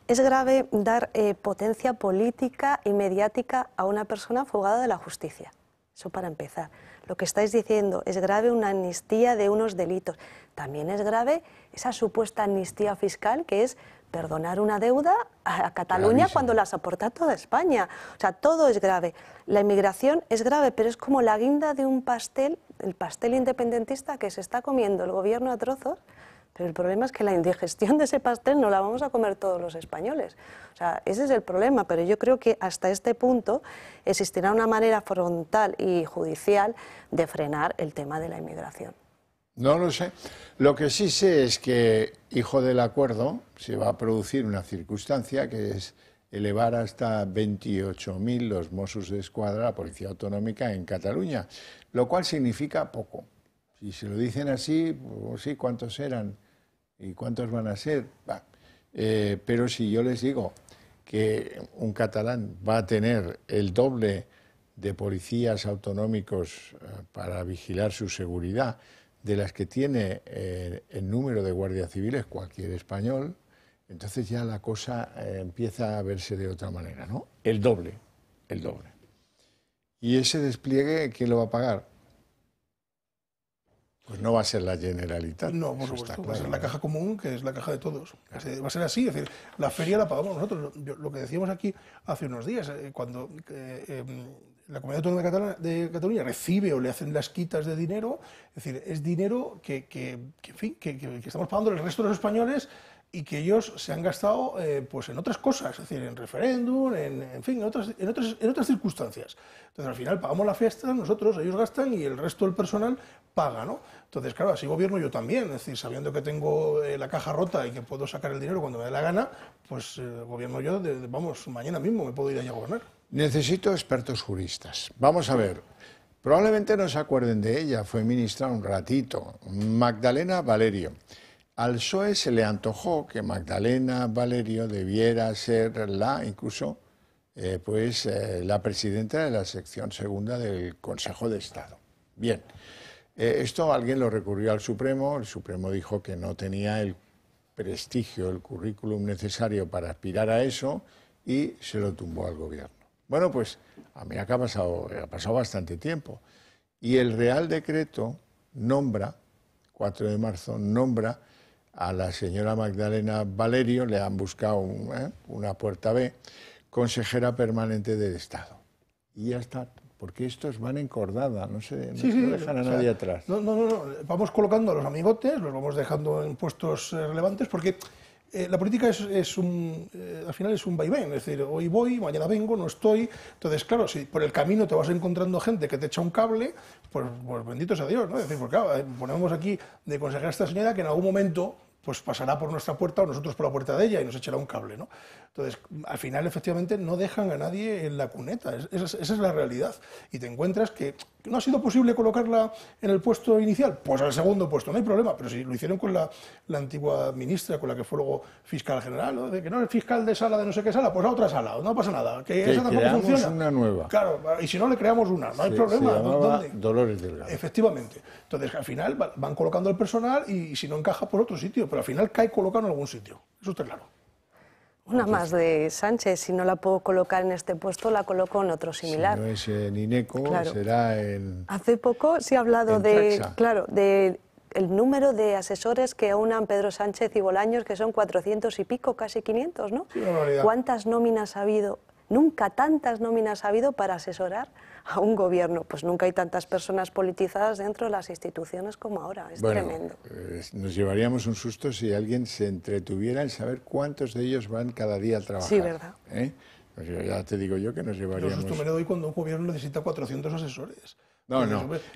es grave dar potencia política y mediática a una persona fugada de la justicia. Eso para empezar. Lo que estáis diciendo, es grave una amnistía de unos delitos. También es grave esa supuesta amnistía fiscal que es perdonar una deuda a Cataluña cuando las aporta toda España. O sea, todo es grave. La inmigración es grave, pero es como la guinda de un pastel, el pastel independentista que se está comiendo el gobierno a trozos, pero el problema es que la indigestión de ese pastel no la vamos a comer todos los españoles. O sea, ese es el problema, pero yo creo que hasta este punto existirá una manera frontal y judicial de frenar el tema de la inmigración. No lo sé. Lo que sí sé es que, hijo del acuerdo, se va a producir una circunstancia que es elevar hasta 28.000 los Mossos de Escuadra, la Policía Autonómica en Cataluña, lo cual significa poco. Si se lo dicen así, pues sí, ¿cuántos eran? ¿Y cuántos van a ser? Pero si yo les digo que un catalán va a tener el doble de policías autonómicos para vigilar su seguridad de las que tiene el número de guardias civiles cualquier español, entonces ya la cosa empieza a verse de otra manera, ¿no? El doble, el doble. ¿Y ese despliegue quién lo va a pagar? Pues no va a ser la Generalitat. No, por supuesto, va a ser la caja común, que es la caja de todos. Claro. Va a ser así, es decir, la feria la pagamos nosotros. Lo que decíamos aquí hace unos días, cuando la Comunidad Autónoma de Cataluña recibe o le hacen las quitas de dinero, es decir, es dinero que estamos pagando el resto de los españoles y que ellos se han gastado pues en otras cosas, es decir, en referéndum, en fin, en otras circunstancias. Entonces, al final pagamos la fiesta nosotros, ellos gastan y el resto del personal paga, ¿no? Entonces, claro, así gobierno yo también, es decir, sabiendo que tengo la caja rota y que puedo sacar el dinero cuando me dé la gana, pues gobierno yo, vamos, mañana mismo me puedo ir allá a gobernar. Necesito expertos juristas. Vamos a ver, probablemente no se acuerden de ella, fue ministra un ratito, Magdalena Valerio. Al PSOE se le antojó que Magdalena Valerio debiera ser incluso la presidenta de la sección segunda del Consejo de Estado. Bien, esto alguien lo recurrió al Supremo, el Supremo dijo que no tenía el prestigio, el currículum necesario para aspirar a eso y se lo tumbó al gobierno. Bueno, pues a mí ha pasado bastante tiempo y el Real Decreto nombra, 4 de marzo, nombra a la señora Magdalena Valerio, le han buscado una puerta B, consejera permanente del Estado. Y ya está, porque estos van encordada, no dejan a nadie atrás. No, vamos colocando a los amigotes, los vamos dejando en puestos relevantes, porque la política al final es un vaivén, es decir, hoy voy, mañana vengo, no estoy. Entonces, claro, si por el camino te vas encontrando gente que te echa un cable, pues bendito sea Dios, ¿no? Es decir, porque claro, ponemos aquí de consejera a esta señora que en algún momento pues pasará por nuestra puerta o nosotros por la puerta de ella y nos echará un cable, ¿no? Entonces, al final, efectivamente, no dejan a nadie en la cuneta, esa es la realidad. Y te encuentras que no ha sido posible colocarla en el puesto inicial, pues al segundo puesto, no hay problema, pero si lo hicieron con la antigua ministra, con la que fue luego fiscal general, ¿no? De que no es fiscal de sala de no sé qué sala, pues a otra sala, no pasa nada, que esa tampoco funciona. Una nueva. Claro, y si no le creamos una, no hay problema. Se llamaba Dolores Delgado. Efectivamente. Entonces, al final van colocando el personal y si no encaja por otro sitio, pero al final cae colocado en algún sitio, eso está claro. Una más de Sánchez, si no la puedo colocar en este puesto, la coloco en otro similar. Si no es en INECO, claro. Será en... Hace poco se ha hablado de el número de asesores que aunan Pedro Sánchez y Bolaños, que son 400 y pico, casi 500, ¿no? Sí, barbaridad. ¿Cuántas nóminas ha habido? Nunca tantas nóminas ha habido para asesorar a un gobierno. Pues nunca hay tantas personas politizadas dentro de las instituciones como ahora. Es tremendo. Nos llevaríamos un susto si alguien se entretuviera en saber cuántos de ellos van cada día a trabajar. Sí, verdad. Pues ya te digo yo que nos llevaríamos... Yo susto me doy cuando un gobierno necesita 400 asesores. No,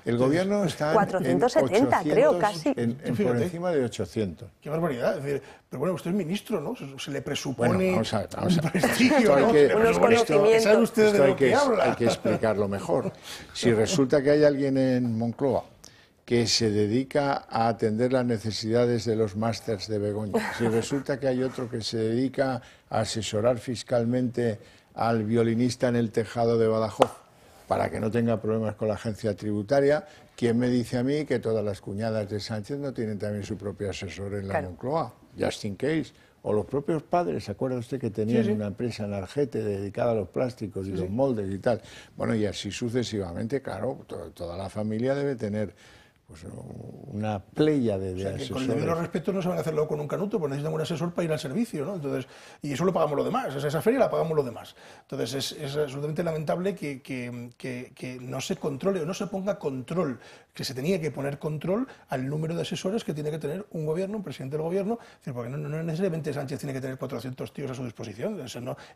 el gobierno está 470, en 800, creo, casi. Por encima de 800. Qué barbaridad. Es decir, pero bueno, usted es ministro, ¿no? Se le presupone vamos a un prestigio, ¿no? Unos conocimientos. ¿Sabe usted de lo que habla? Hay que explicarlo mejor. Si resulta que hay alguien en Moncloa que se dedica a atender las necesidades de los másters de Begoña, si resulta que hay otro que se dedica a asesorar fiscalmente al violinista en el tejado de Badajoz, para que no tenga problemas con la agencia tributaria, ¿quién me dice a mí que todas las cuñadas de Sánchez no tienen también su propio asesor en la Moncloa? Just in case. O los propios padres, ¿se acuerda usted que tenían una empresa en Argete dedicada a los plásticos y los moldes y tal? Bueno, y así sucesivamente, claro, toda la familia debe tener pues una playa de asesores. Con el debido respeto no se van a hacerlo con un canuto, pues necesitan un asesor para ir al servicio, ¿no? Entonces, y eso lo pagamos los demás, esa feria la pagamos los demás. Entonces es absolutamente lamentable que no se controle o no se ponga control, que se tenía que poner control al número de asesores que tiene que tener un gobierno, un presidente del gobierno, porque no necesariamente Sánchez tiene que tener 400 tíos a su disposición,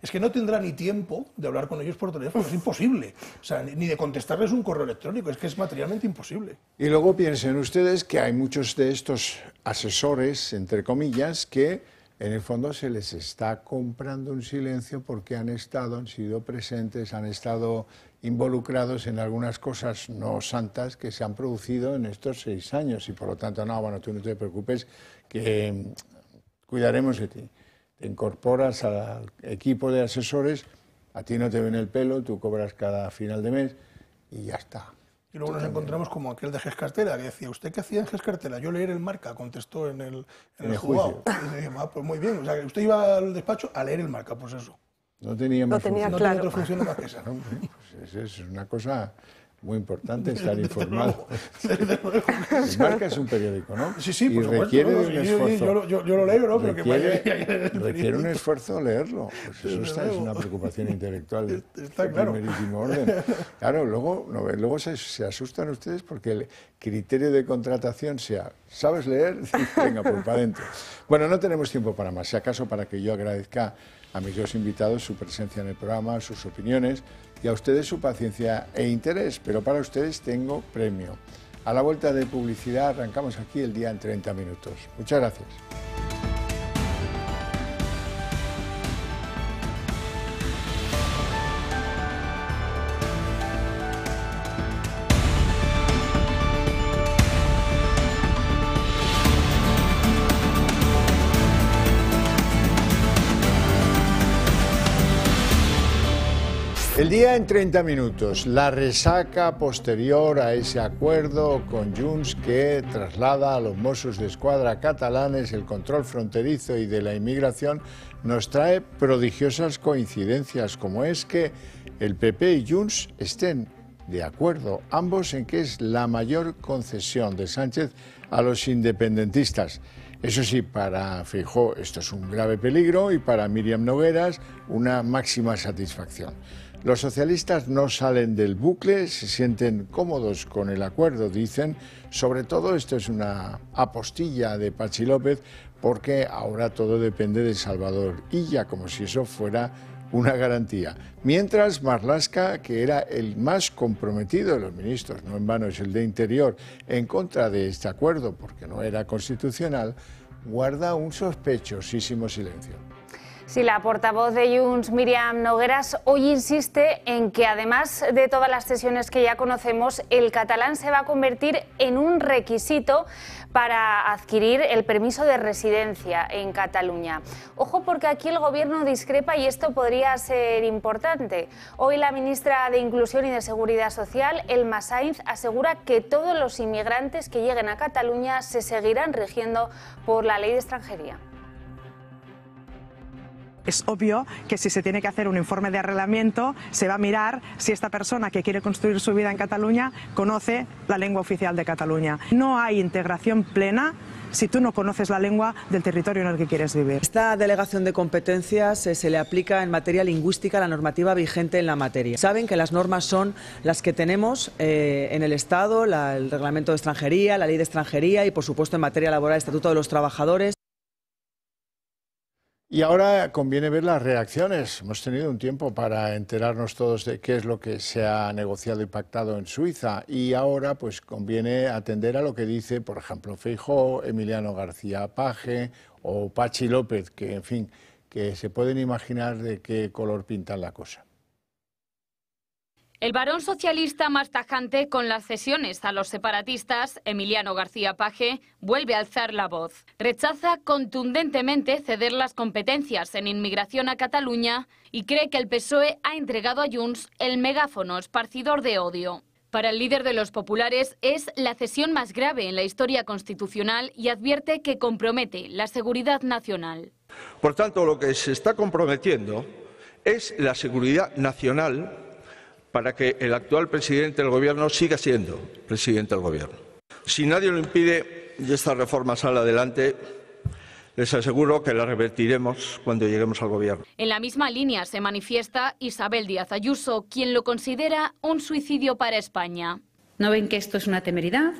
es que no tendrá ni tiempo de hablar con ellos por teléfono, es imposible, o sea, ni de contestarles un correo electrónico, es que es materialmente imposible. Y luego piensen ustedes que hay muchos de estos asesores, entre comillas, que en el fondo se les está comprando un silencio porque han sido presentes, han estado involucrados en algunas cosas no santas que se han producido en estos 6 años y por lo tanto, tú no te preocupes que cuidaremos de ti. Te incorporas al equipo de asesores, a ti no te ven el pelo, tú cobras cada final de mes y ya está. Y luego nos encontramos como aquel de Gescartela, que decía, ¿usted qué hacía en Gescartela? Yo leer el Marca, contestó en el juzgado. Y dije, pues muy bien, o sea, que usted iba al despacho a leer el Marca, pues eso. No tenía otra función más que esa. Pues es una cosa muy importante estar informado. El Marca es un periódico, ¿no? Sí, por supuesto. Requiere de un esfuerzo. Yo lo leo, ¿no? Requiere un esfuerzo leerlo. Pues eso es una preocupación intelectual de primerísimo orden. Claro, luego se asustan ustedes porque el criterio de contratación sea, ¿sabes leer? Venga, pues para adentro. Bueno, no tenemos tiempo para más. Si acaso para que yo agradezca a mis 2 invitados su presencia en el programa, sus opiniones y a ustedes su paciencia e interés, pero para ustedes tengo premio. A la vuelta de publicidad arrancamos aquí el día en 30 minutos. Muchas gracias. El día en 30 minutos, la resaca posterior a ese acuerdo con Junts que traslada a los Mossos de Escuadra catalanes el control fronterizo y de la inmigración nos trae prodigiosas coincidencias, como es que el PP y Junts estén de acuerdo, ambos en que es la mayor concesión de Sánchez a los independentistas. Eso sí, para Feijóo esto es un grave peligro y para Míriam Nogueras una máxima satisfacción. Los socialistas no salen del bucle, se sienten cómodos con el acuerdo, dicen. Sobre todo, esto es una apostilla de Patxi López, porque ahora todo depende de Salvador Illa, como si eso fuera una garantía. Mientras Marlaska, que era el más comprometido de los ministros, no en vano es el de Interior, en contra de este acuerdo, porque no era constitucional, guarda un sospechosísimo silencio. Sí, la portavoz de Junts, Míriam Nogueras, hoy insiste en que además de todas las sesiones que ya conocemos, el catalán se va a convertir en un requisito para adquirir el permiso de residencia en Cataluña. Ojo, porque aquí el gobierno discrepa y esto podría ser importante. Hoy la ministra de Inclusión y de Seguridad Social, Elma Sainz, asegura que todos los inmigrantes que lleguen a Cataluña se seguirán rigiendo por la ley de extranjería. Es obvio que si se tiene que hacer un informe de arrelamiento, se va a mirar si esta persona que quiere construir su vida en Cataluña conoce la lengua oficial de Cataluña. No hay integración plena si tú no conoces la lengua del territorio en el que quieres vivir. Esta delegación de competencias se le aplica en materia lingüística a la normativa vigente en la materia. Saben que las normas son las que tenemos en el Estado, el reglamento de extranjería, la ley de extranjería y, por supuesto, en materia laboral, el Estatuto de los Trabajadores. Y ahora conviene ver las reacciones. Hemos tenido un tiempo para enterarnos todos de qué es lo que se ha negociado y pactado en Suiza y ahora pues conviene atender a lo que dice, por ejemplo, Feijóo, Emiliano García Paje o Patxi López, que en fin, que se pueden imaginar de qué color pintan la cosa. El varón socialista más tajante con las cesiones a los separatistas, Emiliano García Paje, vuelve a alzar la voz. Rechaza contundentemente ceder las competencias en inmigración a Cataluña y cree que el PSOE ha entregado a Junts el megáfono esparcidor de odio. Para el líder de los populares es la cesión más grave en la historia constitucional y advierte que compromete la seguridad nacional. Por tanto, lo que se está comprometiendo es la seguridad nacional para que el actual presidente del Gobierno siga siendo presidente del Gobierno. Si nadie lo impide y esta reforma sale adelante, les aseguro que la revertiremos cuando lleguemos al Gobierno. En la misma línea se manifiesta Isabel Díaz Ayuso, quien lo considera un suicidio para España. ¿No ven que esto es una temeridad?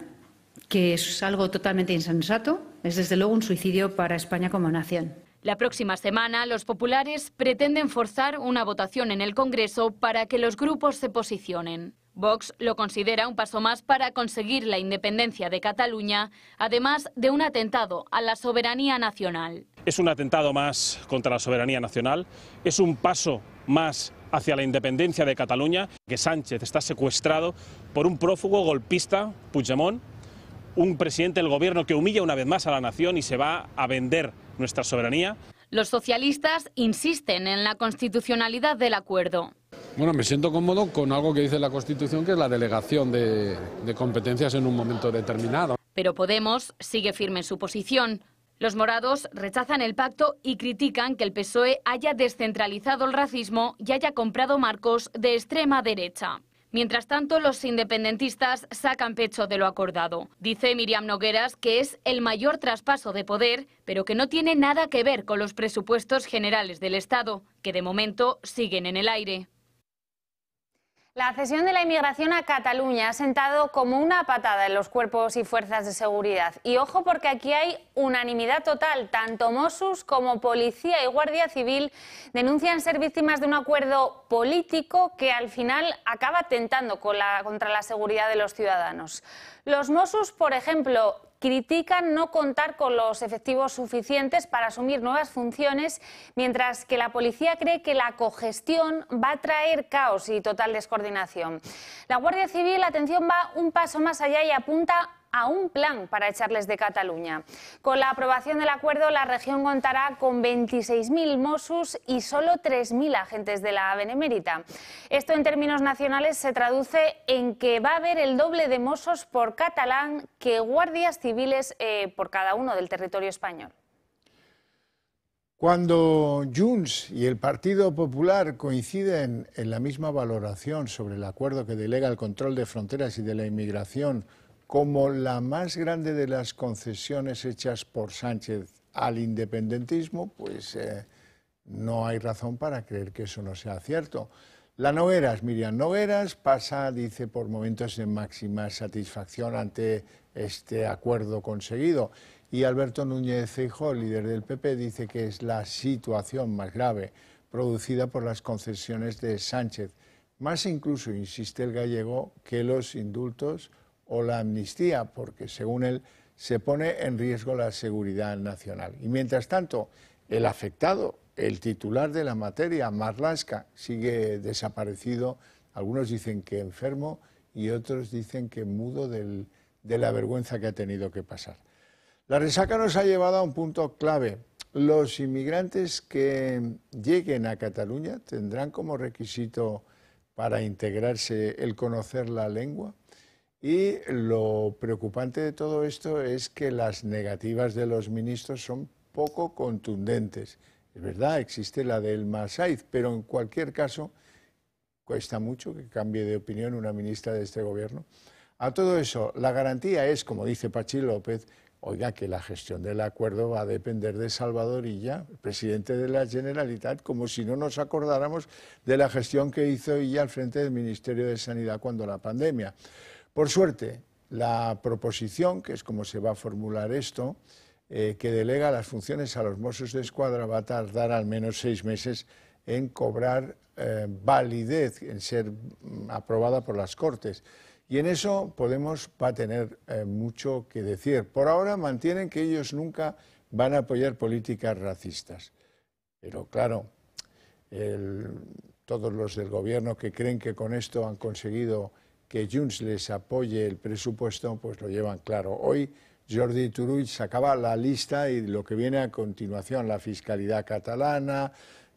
¿Que es algo totalmente insensato? Es desde luego un suicidio para España como nación. La próxima semana, los populares pretenden forzar una votación en el Congreso para que los grupos se posicionen. Vox lo considera un paso más para conseguir la independencia de Cataluña, además de un atentado a la soberanía nacional. Es un atentado más contra la soberanía nacional, es un paso más hacia la independencia de Cataluña, que Sánchez está secuestrado por un prófugo golpista, Puigdemont, un presidente del Gobierno que humilla una vez más a la nación y se va a vender nuestra soberanía. Los socialistas insisten en la constitucionalidad del acuerdo. Bueno, me siento cómodo con algo que dice la Constitución, que es la delegación de competencias en un momento determinado. Pero Podemos sigue firme en su posición. Los morados rechazan el pacto y critican que el PSOE haya descentralizado el racismo y haya comprado marcos de extrema derecha. Mientras tanto, los independentistas sacan pecho de lo acordado. Dice Míriam Nogueras que es el mayor traspaso de poder, pero que no tiene nada que ver con los presupuestos generales del Estado, que de momento siguen en el aire. La cesión de la inmigración a Cataluña ha sentado como una patada en los cuerpos y fuerzas de seguridad. Y ojo, porque aquí hay unanimidad total. Tanto Mossos como Policía y Guardia Civil denuncian ser víctimas de un acuerdo político que al final acaba atentando contra la seguridad de los ciudadanos. Los Mossos, por ejemplo, critican no contar con los efectivos suficientes para asumir nuevas funciones, mientras que la policía cree que la cogestión va a traer caos y total descoordinación. La Guardia Civil, atención, va un paso más allá y apunta a un plan para echarles de Cataluña. Con la aprobación del acuerdo, la región contará con 26.000 Mossos y solo 3.000 agentes de la Benemérita. Esto en términos nacionales se traduce en que va a haber el doble de Mossos por catalán que guardias civiles por cada uno del territorio español. Cuando Junts y el Partido Popular coinciden en la misma valoración sobre el acuerdo que delega el control de fronteras y de la inmigración como la más grande de las concesiones hechas por Sánchez al independentismo, pues no hay razón para creer que eso no sea cierto. La Nogueras, Miriam Nogueras, pasa, dice, por momentos de máxima satisfacción ante este acuerdo conseguido. Y Alberto Núñez Feijóo, líder del PP, dice que es la situación más grave producida por las concesiones de Sánchez. Más incluso, insiste el gallego, que los indultos o la amnistía, porque según él se pone en riesgo la seguridad nacional. Y mientras tanto, el afectado, el titular de la materia, Marlaska, sigue desaparecido. Algunos dicen que enfermo y otros dicen que mudo de la vergüenza que ha tenido que pasar. La resaca nos ha llevado a un punto clave. Los inmigrantes que lleguen a Cataluña tendrán como requisito para integrarse el conocer la lengua. Y lo preocupante de todo esto es que las negativas de los ministros son poco contundentes. Es verdad, existe la del Masaiz, pero en cualquier caso cuesta mucho que cambie de opinión una ministra de este gobierno. A todo eso, la garantía es, como dice Pachi López, oiga, que la gestión del acuerdo va a depender de Salvador Illa, el presidente de la Generalitat, como si no nos acordáramos de la gestión que hizo Illa al frente del Ministerio de Sanidad cuando la pandemia. Por suerte, la proposición, que es como se va a formular esto, que delega las funciones a los Mossos de Escuadra, va a tardar al menos 6 meses en cobrar validez, en ser aprobada por las Cortes. Y en eso Podemos va a tener mucho que decir. Por ahora mantienen que ellos nunca van a apoyar políticas racistas. Pero claro, todos los del gobierno que creen que con esto han conseguido que Junts les apoye el presupuesto, pues lo llevan claro. Hoy Jordi Turull sacaba la lista y lo que viene a continuación, la fiscalidad catalana,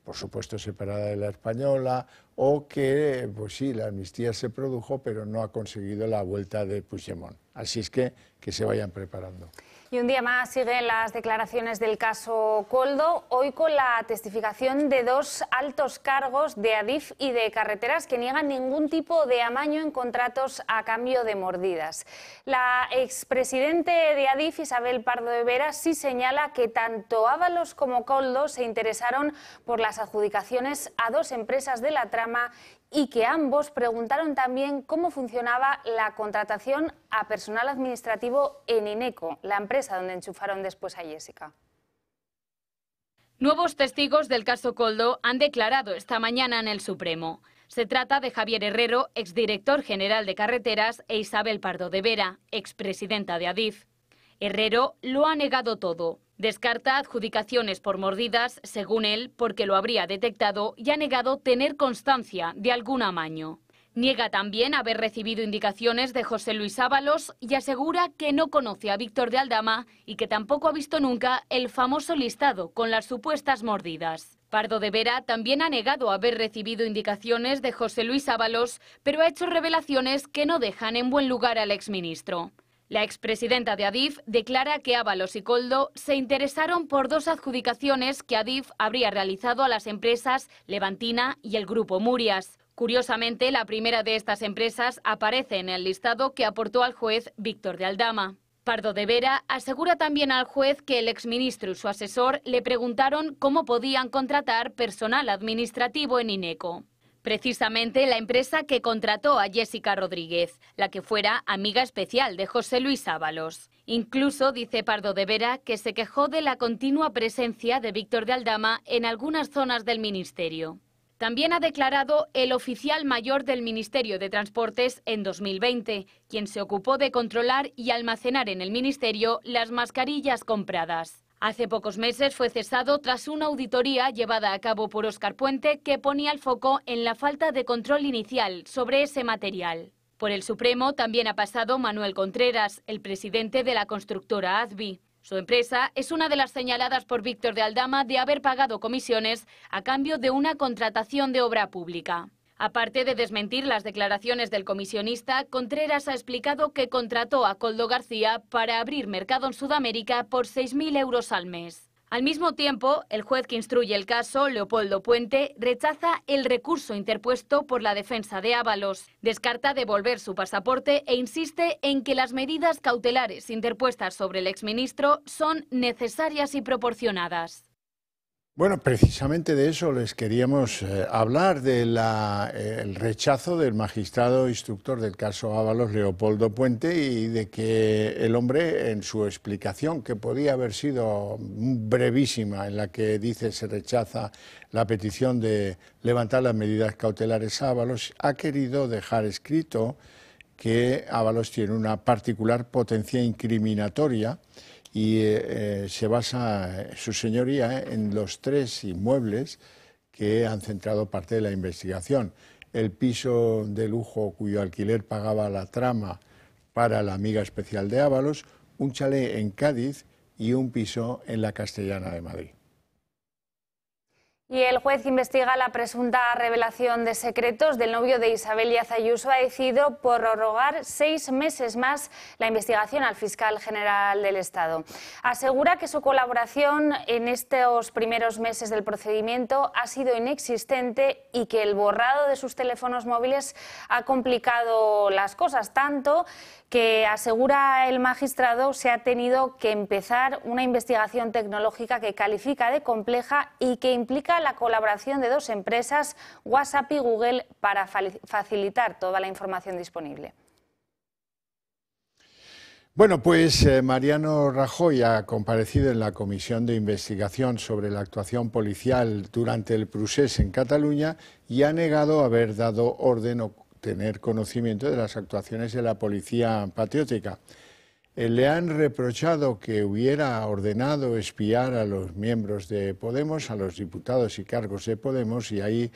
por supuesto separada de la española, o que, pues sí, la amnistía se produjo, pero no ha conseguido la vuelta de Puigdemont. Así es que se vayan preparando. Y un día más siguen las declaraciones del caso Koldo, hoy con la testificación de 2 altos cargos de Adif y de Carreteras que niegan ningún tipo de amaño en contratos a cambio de mordidas. La expresidente de Adif, Isabel Pardo de Vera, sí señala que tanto Ábalos como Koldo se interesaron por las adjudicaciones a 2 empresas de la trama y que ambos preguntaron también cómo funcionaba la contratación a personal administrativo en Ineco, la empresa donde enchufaron después a Jessica. Nuevos testigos del caso Koldo han declarado esta mañana en el Supremo. Se trata de Javier Herrero, exdirector general de Carreteras, e Isabel Pardo de Vera, expresidenta de Adif. Herrero lo ha negado todo. Descarta adjudicaciones por mordidas, según él, porque lo habría detectado, y ha negado tener constancia de algún amaño. Niega también haber recibido indicaciones de José Luis Ábalos y asegura que no conoce a Víctor de Aldama y que tampoco ha visto nunca el famoso listado con las supuestas mordidas. Pardo de Vera también ha negado haber recibido indicaciones de José Luis Ábalos, pero ha hecho revelaciones que no dejan en buen lugar al exministro. La expresidenta de Adif declara que Ábalos y Koldo se interesaron por 2 adjudicaciones que Adif habría realizado a las empresas Levantina y el Grupo Murias. Curiosamente, la primera de estas empresas aparece en el listado que aportó al juez Víctor de Aldama. Pardo de Vera asegura también al juez que el exministro y su asesor le preguntaron cómo podían contratar personal administrativo en Ineco. Precisamente la empresa que contrató a Jessica Rodríguez, la que fuera amiga especial de José Luis Ábalos. Incluso dice Pardo de Vera que se quejó de la continua presencia de Víctor de Aldama en algunas zonas del ministerio. También ha declarado el oficial mayor del Ministerio de Transportes en 2020, quien se ocupó de controlar y almacenar en el ministerio las mascarillas compradas. Hace pocos meses fue cesado tras una auditoría llevada a cabo por Óscar Puente que ponía el foco en la falta de control inicial sobre ese material. Por el Supremo también ha pasado Manuel Contreras, el presidente de la constructora Advi. Su empresa es una de las señaladas por Víctor de Aldama de haber pagado comisiones a cambio de una contratación de obra pública. Aparte de desmentir las declaraciones del comisionista, Contreras ha explicado que contrató a Koldo García para abrir mercado en Sudamérica por 6.000 euros al mes. Al mismo tiempo, el juez que instruye el caso, Leopoldo Puente, rechaza el recurso interpuesto por la defensa de Ábalos, descarta devolver su pasaporte e insiste en que las medidas cautelares interpuestas sobre el exministro son necesarias y proporcionadas. Bueno, precisamente de eso les queríamos hablar, del rechazo del magistrado instructor del caso Ábalos, Leopoldo Puente, y de que el hombre, en su explicación, que podía haber sido brevísima, en la que dice se rechaza la petición de levantar las medidas cautelares a Ábalos, ha querido dejar escrito que Ábalos tiene una particular potencia incriminatoria y se basa su señoría en los 3 inmuebles que han centrado parte de la investigación. El piso de lujo cuyo alquiler pagaba la trama para la amiga especial de Ábalos, un chalet en Cádiz y un piso en la Castellana de Madrid. Y el juez que investiga la presunta revelación de secretos del novio de Isabel Díaz Ayuso ha decidido prorrogar 6 meses más la investigación al fiscal general del Estado. Asegura que su colaboración en estos primeros meses del procedimiento ha sido inexistente y que el borrado de sus teléfonos móviles ha complicado las cosas, tanto que, asegura el magistrado, se ha tenido que empezar una investigación tecnológica que califica de compleja y que implica la colaboración de 2 empresas, WhatsApp y Google, para facilitar toda la información disponible. Bueno, pues Mariano Rajoy ha comparecido en la Comisión de Investigación sobre la actuación policial durante el procés en Cataluña y ha negado haber dado orden o tener conocimiento de las actuaciones de la Policía Patriótica. Le han reprochado que hubiera ordenado espiar a los miembros de Podemos, a los diputados y cargos de Podemos, y ahí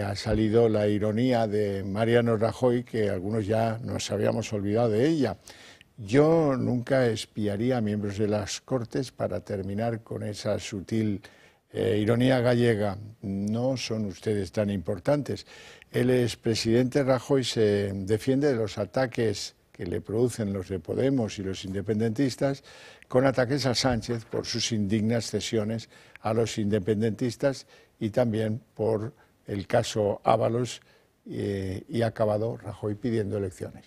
ha salido la ironía de Mariano Rajoy, que algunos ya nos habíamos olvidado de ella. Yo nunca espiaría a miembros de las Cortes, para terminar con esa sutil ironía gallega. No son ustedes tan importantes. El expresidente Rajoy se defiende de los ataques que le producen los de Podemos y los independentistas, con ataques a Sánchez por sus indignas cesiones a los independentistas y también por el caso Ábalos, y ha acabado Rajoy pidiendo elecciones.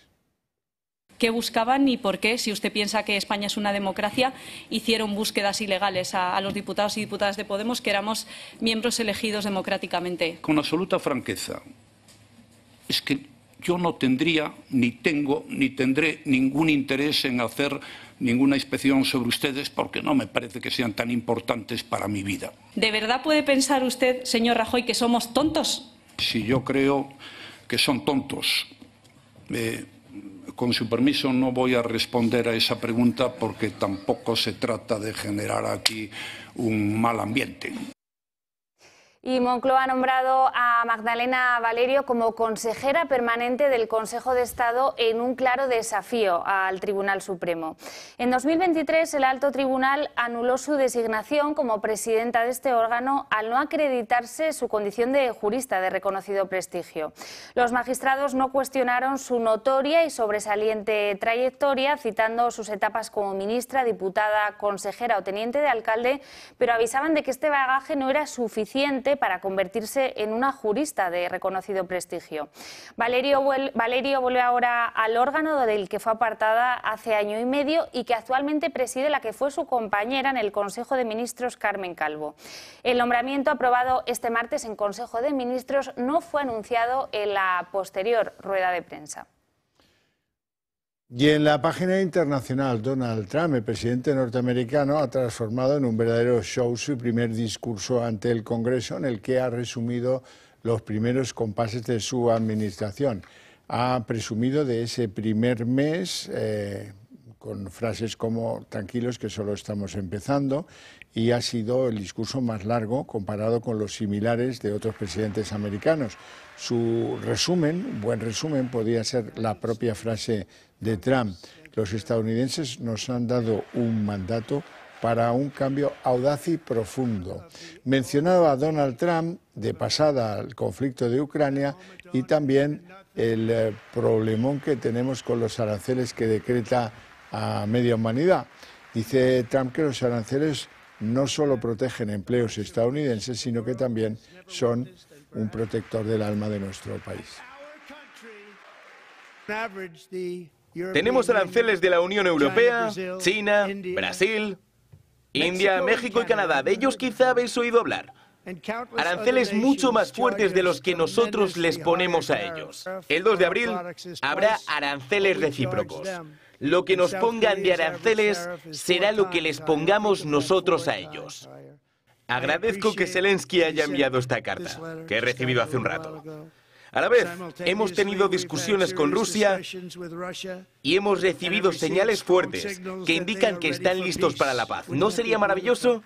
¿Qué buscaban y por qué, si usted piensa que España es una democracia, hicieron búsquedas ilegales a los diputados y diputadas de Podemos, que éramos miembros elegidos democráticamente? Con absoluta franqueza, es que yo no tendría, ni tengo, ni tendré ningún interés en hacer ninguna inspección sobre ustedes, porque no me parece que sean tan importantes para mi vida. ¿De verdad puede pensar usted, señor Rajoy, que somos tontos? Si yo creo que son tontos, con su permiso no voy a responder a esa pregunta, porque tampoco se trata de generar aquí un mal ambiente. Y Moncloa ha nombrado a Magdalena Valerio como consejera permanente del Consejo de Estado, en un claro desafío al Tribunal Supremo. En 2023 el Alto Tribunal anuló su designación como presidenta de este órgano al no acreditarse su condición de jurista de reconocido prestigio. Los magistrados no cuestionaron su notoria y sobresaliente trayectoria, citando sus etapas como ministra, diputada, consejera o teniente de alcalde, pero avisaban de que este bagaje no era suficiente para convertirse en una jurista de reconocido prestigio. Valerio vuelve ahora al órgano del que fue apartada hace año y medio y que actualmente preside la que fue su compañera en el Consejo de Ministros, Carmen Calvo. El nombramiento, aprobado este martes en Consejo de Ministros, no fue anunciado en la posterior rueda de prensa. Y en la página internacional, Donald Trump, el presidente norteamericano, ha transformado en un verdadero show su primer discurso ante el Congreso, en el que ha resumido los primeros compases de su administración. Ha presumido de ese primer mes, con frases como "tranquilos que solo estamos empezando", y ha sido el discurso más largo comparado con los similares de otros presidentes americanos. Su resumen, buen resumen, podría ser la propia frase de Trump: los estadounidenses nos han dado un mandato para un cambio audaz y profundo. Mencionaba a Donald Trump de pasada al conflicto de Ucrania y también el problemón que tenemos con los aranceles que decreta a media humanidad. Dice Trump que los aranceles no solo protegen empleos estadounidenses, sino que también son un protector del alma de nuestro país. Tenemos aranceles de la Unión Europea, China, Brasil, India, México y Canadá. De ellos quizá habéis oído hablar. Aranceles mucho más fuertes de los que nosotros les ponemos a ellos. El 2 de abril habrá aranceles recíprocos. Lo que nos pongan de aranceles será lo que les pongamos nosotros a ellos. Agradezco que Zelensky haya enviado esta carta, que he recibido hace un rato. A la vez, hemos tenido discusiones con Rusia y hemos recibido señales fuertes que indican que están listos para la paz. ¿No sería maravilloso?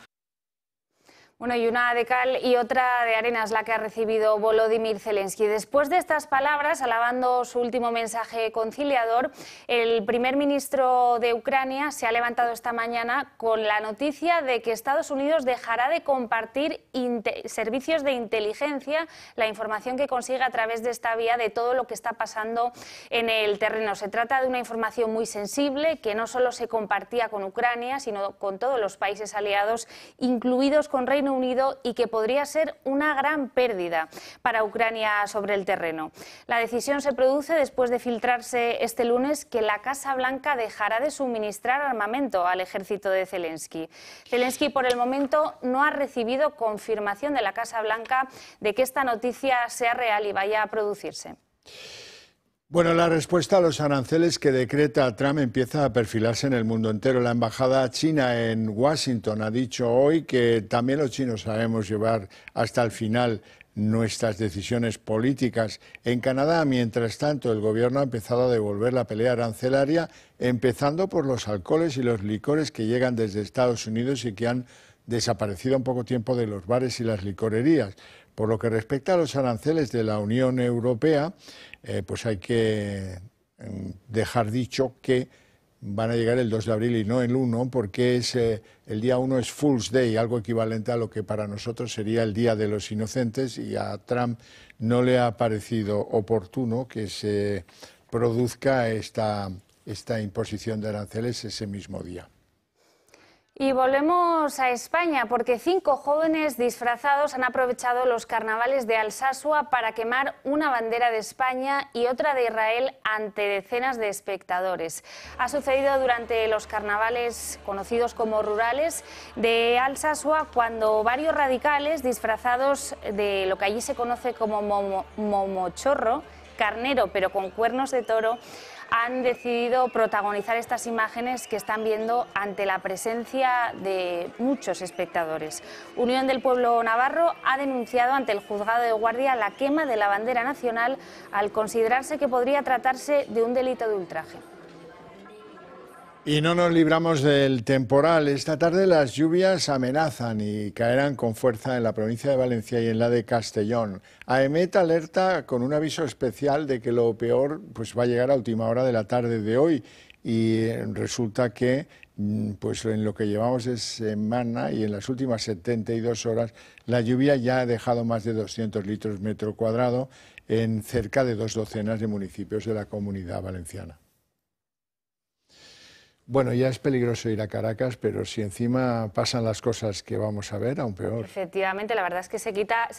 Bueno, y una de cal y otra de arena es la que ha recibido Volodymyr Zelensky. Después de estas palabras, alabando su último mensaje conciliador, el primer ministro de Ucrania se ha levantado esta mañana con la noticia de que Estados Unidos dejará de compartir servicios de inteligencia, la información que consigue a través de esta vía de todo lo que está pasando en el terreno. Se trata de una información muy sensible que no solo se compartía con Ucrania, sino con todos los países aliados, incluidos con Reino Unido, y que podría ser una gran pérdida para Ucrania sobre el terreno. La decisión se produce después de filtrarse este lunes que la Casa Blanca dejará de suministrar armamento al ejército de Zelensky. Zelensky, por el momento, no ha recibido confirmación de la Casa Blanca de que esta noticia sea real y vaya a producirse. Bueno, la respuesta a los aranceles que decreta Trump empieza a perfilarse en el mundo entero. La embajada china en Washington ha dicho hoy que también los chinos sabemos llevar hasta el final nuestras decisiones políticas. En Canadá, mientras tanto, el gobierno ha empezado a devolver la pelea arancelaria, empezando por los alcoholes y los licores que llegan desde Estados Unidos y que han desaparecido en poco tiempo de los bares y las licorerías. Por lo que respecta a los aranceles de la Unión Europea, pues hay que dejar dicho que van a llegar el 2 de abril y no el 1, porque el día 1 es Fool's Day, algo equivalente a lo que para nosotros sería el Día de los Inocentes, y a Trump no le ha parecido oportuno que se produzca esta imposición de aranceles ese mismo día. Y volvemos a España, porque 5 jóvenes disfrazados han aprovechado los carnavales de Alsasua para quemar una bandera de España y otra de Israel ante decenas de espectadores. Ha sucedido durante los carnavales conocidos como rurales de Alsasua, cuando varios radicales disfrazados de lo que allí se conoce como momochorro, carnero pero con cuernos de toro, han decidido protagonizar estas imágenes que están viendo ante la presencia de muchos espectadores. Unión del Pueblo Navarro ha denunciado ante el juzgado de guardia la quema de la bandera nacional al considerarse que podría tratarse de un delito de ultraje. Y no nos libramos del temporal. Esta tarde las lluvias amenazan y caerán con fuerza en la provincia de Valencia y en la de Castellón. AEMET alerta con un aviso especial de que lo peor pues va a llegar a última hora de la tarde de hoy, y resulta que pues en lo que llevamos de semana y en las últimas 72 horas la lluvia ya ha dejado más de 200 litros metro cuadrado en cerca de 2 docenas de municipios de la Comunidad Valenciana. Bueno, ya es peligroso ir a Caracas, pero si encima pasan las cosas que vamos a ver, aún peor. Efectivamente, la verdad es que se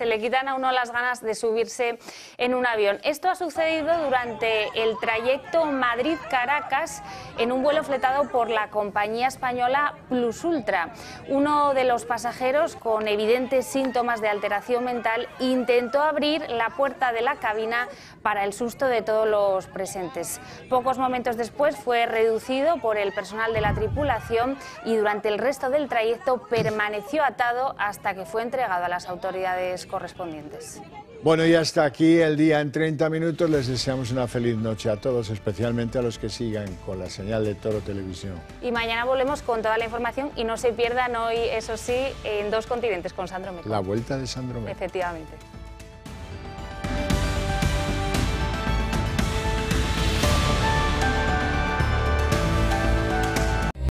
le quitan a uno las ganas de subirse en un avión. Esto ha sucedido durante el trayecto Madrid-Caracas en un vuelo fletado por la compañía española Plus Ultra. Uno de los pasajeros, con evidentes síntomas de alteración mental, intentó abrir la puerta de la cabina para el susto de todos los presentes. Pocos momentos después fue reducido por el personal de la tripulación y durante el resto del trayecto permaneció atado hasta que fue entregado a las autoridades correspondientes. Bueno, y hasta aquí el día en 30 minutos. Les deseamos una feliz noche a todos, especialmente a los que sigan con la señal de Toro Televisión. Y mañana volvemos con toda la información y no se pierdan hoy, eso sí, en Dos Continentes con Sandro Meco. La vuelta de Sandro Meco. Efectivamente.